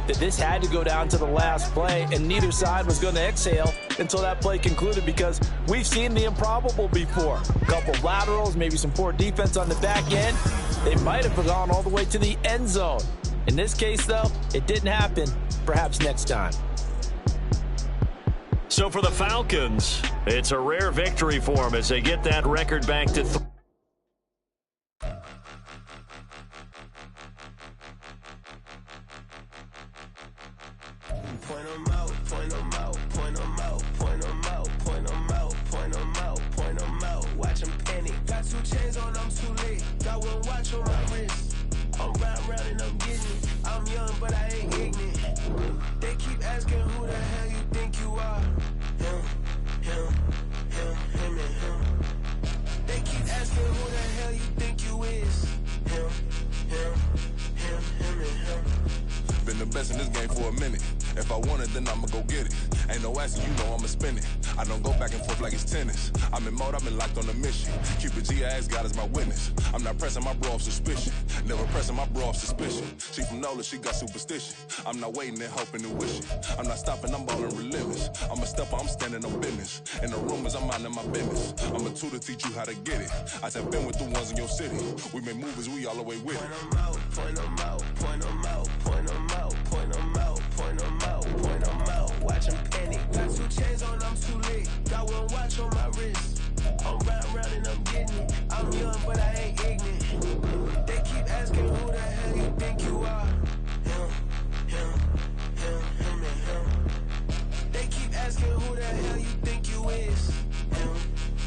that this had to go down to the last play, and neither side was going to exhale until that play concluded, because we've seen the improbable before. A couple laterals, maybe some poor defense on the back end. They might have gone all the way to the end zone. In this case, though, it didn't happen. Perhaps next time. So for the Falcons, it's a rare victory for them as they get that record back to 3. Point 'em out, point 'em out, point 'em out, point 'em out, point 'em out, point 'em out, point 'em out. Watch 'em panic. Got 2 chains on, I'm too late. Got 1 watch on my wrist. I'm round and I'm getting it. I'm young, but I ain't ignorant. They keep asking who the hell you think you are. Him, and him. They keep asking who the hell you think you is. Him, and him. Been the best in this game for a minute. If I want it, then I'ma go get it. Ain't no asking, you know I'ma spend it. I don't go back and forth like it's tennis. I'm in mode, I've been locked on a mission. Keep it G, I ask God as my witness. I'm not pressing my bro off suspicion. Never pressing my bro off suspicion. She from Nola, she got superstition. I'm not waiting and hoping and wishing. I'm not stopping, I'm ballin' relentless. I'm a stepper, I'm standing on business. In the rumors, I'm minding my business. I'm a tutor, teach you how to get it. I tap in with the ones in your city. We make movies, we all the way with it. Point them out, point them out, point them out, point them out, point them out, point them out, point them out. Watch them panic. Got 2 chains on, I'm too late. Got 1 watch on my wrist. I'm round and I'm getting it. I'm young, but I ain't ignorant. They keep asking who the hell you think you are. Him, and him. They keep asking who the hell you think you is. Him,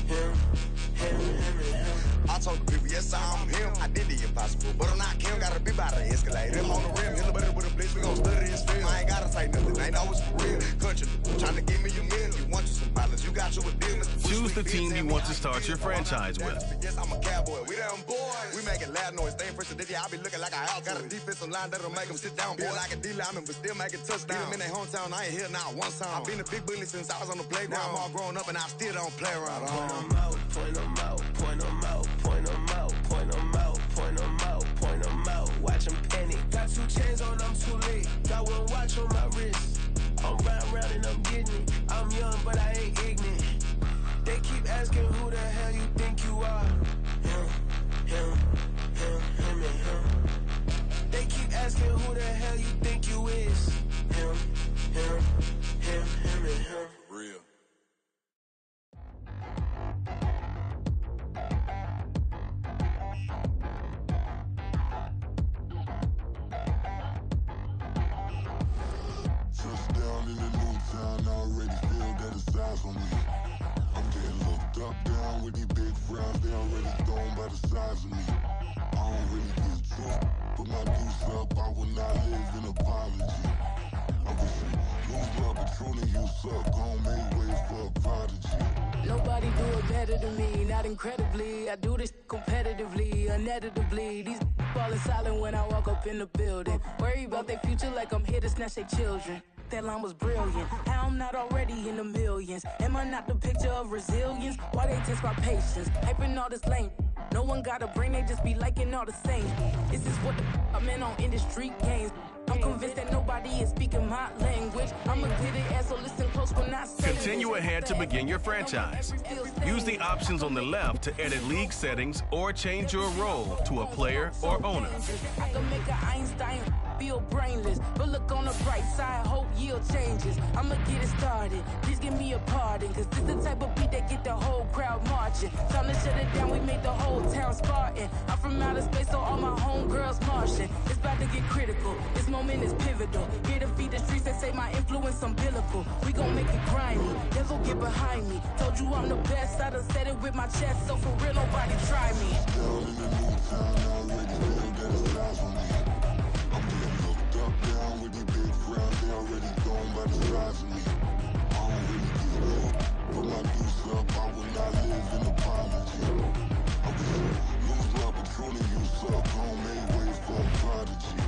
and him. I told the people, yes, I'm him. I did the impossible, but I'm not him. Gotta be by the escalator. Him on the rim, elevator with a blitz. We gon' study his film. I ain't gotta say nothing. Ain't always for real. Country, tryna give me your meal. You want you some pilots, you got you a deal. Choose the team you want to start your franchise with. Yes, I'm a cowboy. We them boys. We making loud noise. Staying first today. I be looking like a house. Got a defensive line that'll make them sit down. Boy, like a D-lineman, but still making touchdowns. Beat them in their hometown. I ain't here now one time. I've been a big bully since I was on the playground. Now I'm all grown up and I still don't play around. Point them out, point them out, point them out, point them out, point them out, point them out, point them out. Watch them panic. Got 2 chains on, I'm too late. Got 1 watch on my wrist. I'm round and I'm getting it. I'm young, but I ain't ignorant. They keep asking who the hell you think you are. Him, and him. They keep asking who the hell you think you is. Him, and him. Real. Touchdown in the new town, I already feel that it's eyes on me. I'm getting looked up, down with these big frowns, they already thrown by the size of me. I don't really get drunk, put my deuce up, I will not live in apology. I wish you lose love, but truly you suck, gon' make way for a prodigy. Nobody do it better than me, not incredibly. I do this competitively, uneditably. These falling silent when I walk up in the building. Worry about their future like I'm here to snatch their children. That line was brilliant. How I'm not already in the millions? Am I not the picture of resilience? Why they test my patience? Hyping all this lame. No one got a brain, they just be liking all the same. This is what I'm in on industry games. I'm convinced that nobody is speaking my language. I'ma get it as so listen close when I say. Continue ahead to begin your franchise. Use the options on the left to edit league settings or change your role to a player or owner. I can make an Einstein feel brainless, but look on the bright side, hope yield changes. I'ma get it started, please give me a pardon, cause this the type of beat that get the whole crowd marching. Time to shut it down, we made the whole town Spartan. I'm from outer space, so all my homegirls Martian. It's about to get critical, this moment is pivotal. Here to feed the streets that say my influence umbilical. We gon' make it grimy, never get behind me. Told you I'm the best, I done said it with my chest, so for real nobody try me. Down in the new town, I already feel that it's eyes on me. I'm getting looked up, down with these big frowns, they already thrown by the size of me. I don't really get drunk, put my deuce up, I will not live in apology. I wish you lose love, but truly you suck, gon' make way for a prodigy.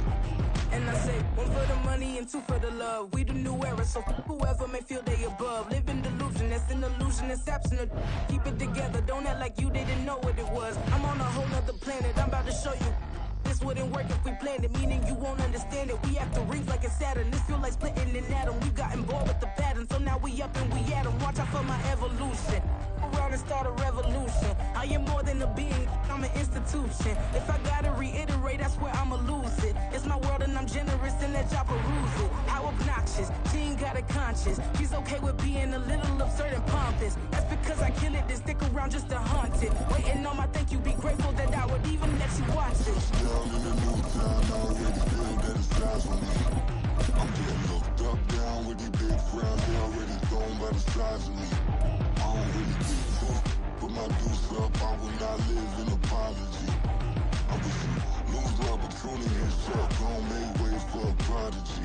And I say, 1 for the money and 2 for the love. We the new era, so whoever may feel they above. Live in delusion, that's an illusion, that's absent. Keep it together, don't act like you didn't know what it was. I'm on a whole nother planet, I'm about to show you. This wouldn't work if we planned it, meaning you won't understand it. We have to rings like a Saturn. This feel like splitting an atom. We've gotten bored with the pattern, so now we up and we at 'em. Watch out for my evolution. Around and start a revolution. I am more than a being, I'm an institution. If I gotta reiterate, that's where I'ma lose it. It's my world and I'm generous and let y'all peruse it. How obnoxious, she ain't got a conscience. She's okay with being a little absurd and pompous. That's because I kill it, then stick around just to haunt it. Waiting on my thank you, be grateful that I would even let you watch it. Down in the new town, I already feel that it's eyes on me. I'm getting looked up, down with these big frowns, they already thrown by the size of me. I don't really get drunk, put my deuce up, I will not live in apology. I wish you lose love, but opportunity is up. Gon' make way for a prodigy.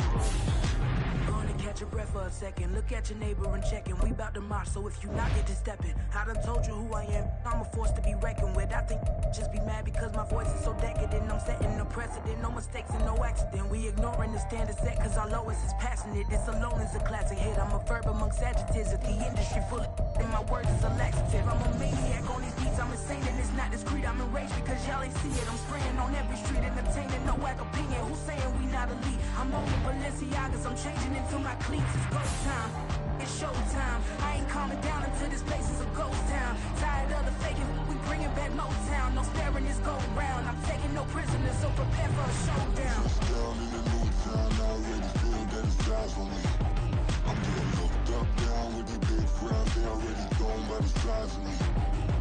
Gonna catch your breath for a second. Look at your neighbor and checkin'. We bout to march, so if you not get to steppin'. I done told you who I am. I'm a force to be reckoned with. I think just be mad because my voice is so decadent. I'm setting a precedent. No mistakes and no accident. We ignoring the standard set cause our lowest is passionate. This alone is a classic hit. I'm a verb amongst adjectives. If the industry full of and my words is a laxative. I'm a maniac on these beats. I'm insane and it's not discreet. I'm enraged because y'all ain't see it. I'm spraying on every street entertaining. No whack opinion. Who's saying we not elite? I'm over Balenciagas. I'm changing into my cleats. It's ghost time. It's showtime. I ain't calming down until this place is a ghost town. Tired of the faking. We bringing back Motown. No sparing this go round. I'm taking no prisoners, so prepare for a showdown. Down in the new town, I already feel that it's eyes on me. I'm getting looked up, down with these big frowns. They already gone by the size of me.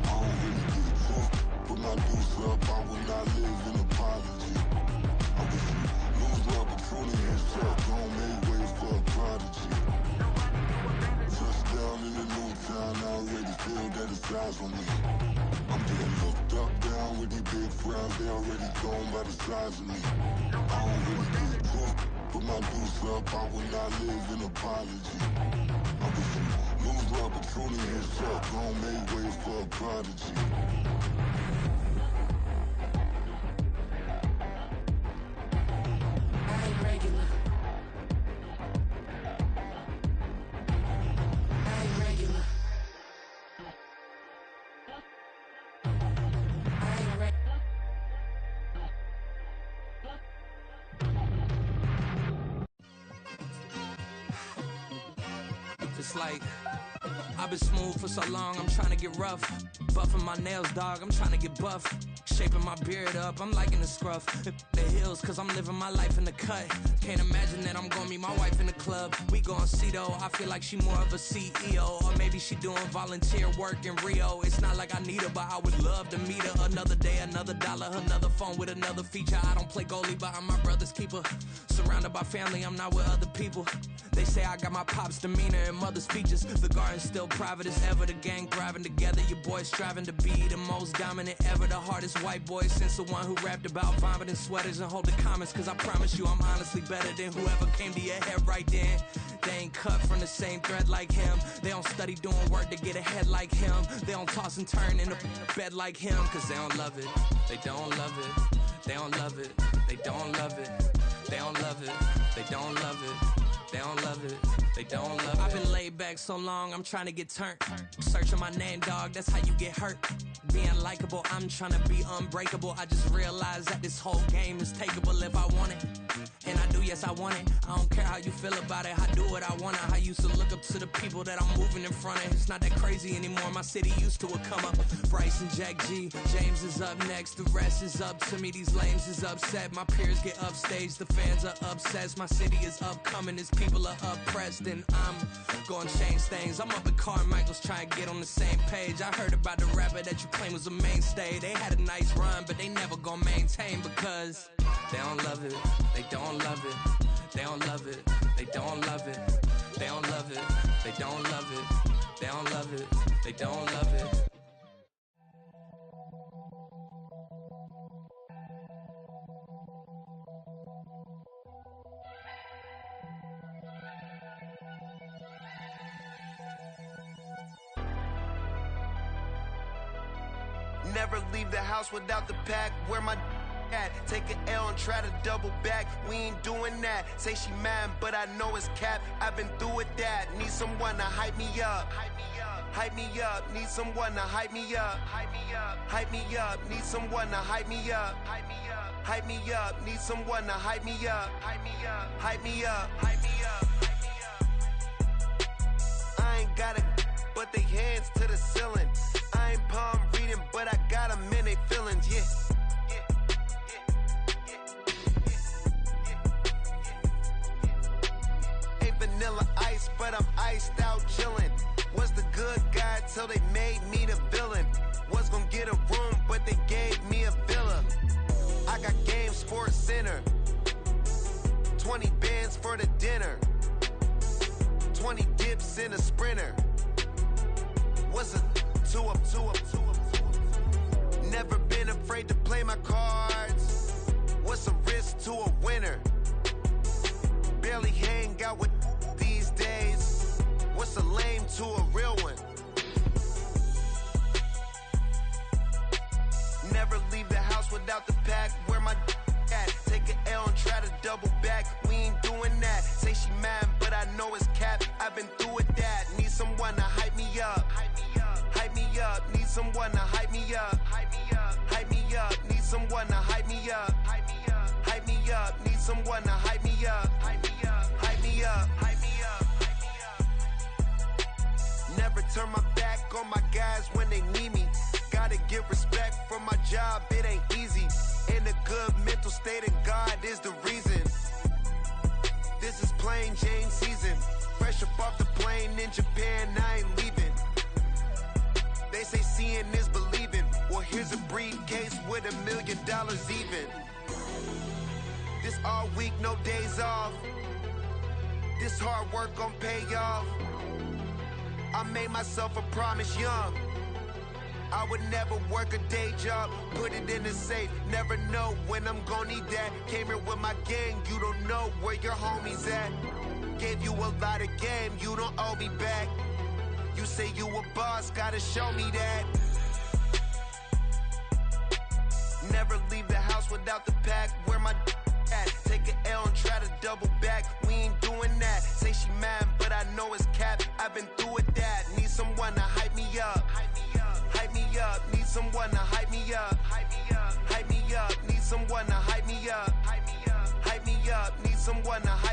I don't really get a talk. Put my deuce up, I will not live in apology. I wish you lose the opportunity and suck. Gon' make way for a prodigy. Touchdown in the new town, I already feel that it's eyes on me. I'm getting looked up, down with these big frowns. They already gone by the size of me. I don't really get a talk. Put my deuce up, I will not live in apology. I wish you lose the opportunity and suck. Gon' make way for a prodigy. I ain't regular. I ain't regular. I ain't regular. It's like I've been smooth for so long, I'm trying to get rough. Buffing my nails, dog, I'm trying to get buff. Shaping my beard up, I'm liking the scruff. The hills, cause I'm living my life in the cut. Can't imagine that I'm gonna meet my wife in the club. We gon' see though, I feel like she more of a CEO. Or maybe she doing volunteer work in Rio. It's not like I need her, but I would love to meet her. Another day, another dollar, another phone with another feature. I don't play goalie, but I'm my brother's keeper. Surrounded by family, I'm not with other people. They say I got my pop's demeanor and mother's features. The garden's still private as ever. The gang thriving together. Your boys striving to be the most dominant ever. The hardest white boy since the one who rapped about vomiting sweaters and holding comments. Cause I promise you I'm honestly better than whoever came to your head right then. They ain't cut from the same thread like him. They don't study doing work to get ahead like him. They don't toss and turn in the bed like him. Cause they don't love it. They don't love it. They don't love it. They don't love it. They don't love it. They don't love it. They don't love it, they don't love it. I've been laid back so long, I'm trying to get turned. Searching my name, dog, that's how you get hurt. Being likable, I'm trying to be unbreakable. I just realized that this whole game is takeable if I want it. And I do, yes, I want it. I don't care how you feel about it, I do what I want. I used to look up to the people that I'm moving in front of. It's not that crazy anymore, my city used to a come up. Bryce and Jack G, James is up next. The rest is up to me, these lames is upset. My peers get upstaged, the fans are obsessed. My city is upcoming, it's people are oppressed, and I'm gonna change things. I'm up at Carmichael's trying to get on the same page. I heard about the rapper that you claim was a mainstay. They had a nice run, but they never gonna maintain because they don't love it. They don't love it. They don't love it. They don't love it. They don't love it. They don't love it. They don't love it. They don't love it. Never leave the house without the pack. Where my at? Take an L and try to double back. We ain't doing that. Say she mad, but I know it's cap. I've been through with that. Need someone to hype me up. Hype me up. Need someone to hype me up. Hype me up. Need someone to hype me up. Hype me up. Need someone to hype me up. Hype me up. Hype me up. Hype me up. I ain't got it, but they hands to the ceiling. I ain't palm reading, but I got them in they feelings, yeah. Ain't vanilla ice, but I'm iced out chillin'. Was the good guy till they made me the villain. Was gonna get a room, but they gave me a villa. I got Game Sports Center. 20 bands for the dinner. 20 dips in a Sprinter. What's a two up? Never been afraid to play my cards. What's a to a winner. Barely hang out with these days. What's a lame to a real one? Never leave the house without the pack. Where my at? Take an L and try to double back. We ain't doing that. Say she mad, but I know it's cap. I've been through with that. Need someone to hype me up. Hype me up. Need someone to hype me up. Hype me up. Need someone to hype me up. Hype me up. Need someone to hype me up. Hype me up. Hype me up. Never turn my back on my guys when they need me. Gotta give respect for my job, it ain't easy. In a good mental state and God is the reason. This is plain Jane season. Fresh up off the plane in Japan, I ain't leaving. They say seeing is believing. Well, here's a briefcase with $1 million even. This all week, no days off. This hard work gon' pay off. I made myself a promise young. I would never work a day job, put it in the safe. Never know when I'm gon' need that. Came here with my gang, you don't know where your homies at. Gave you a lot of game, you don't owe me back. You say you a boss, gotta show me that. Never leave the house without the pack. Where my at? Take an L and try to double back. We ain't doing that. Say she mad, but I know it's cap. I've been through with that. Need someone to hype me up. Hype me up. Need someone to hype me up. Hype me up. Need someone to hype me up. Hype me up. Need someone to hype me up.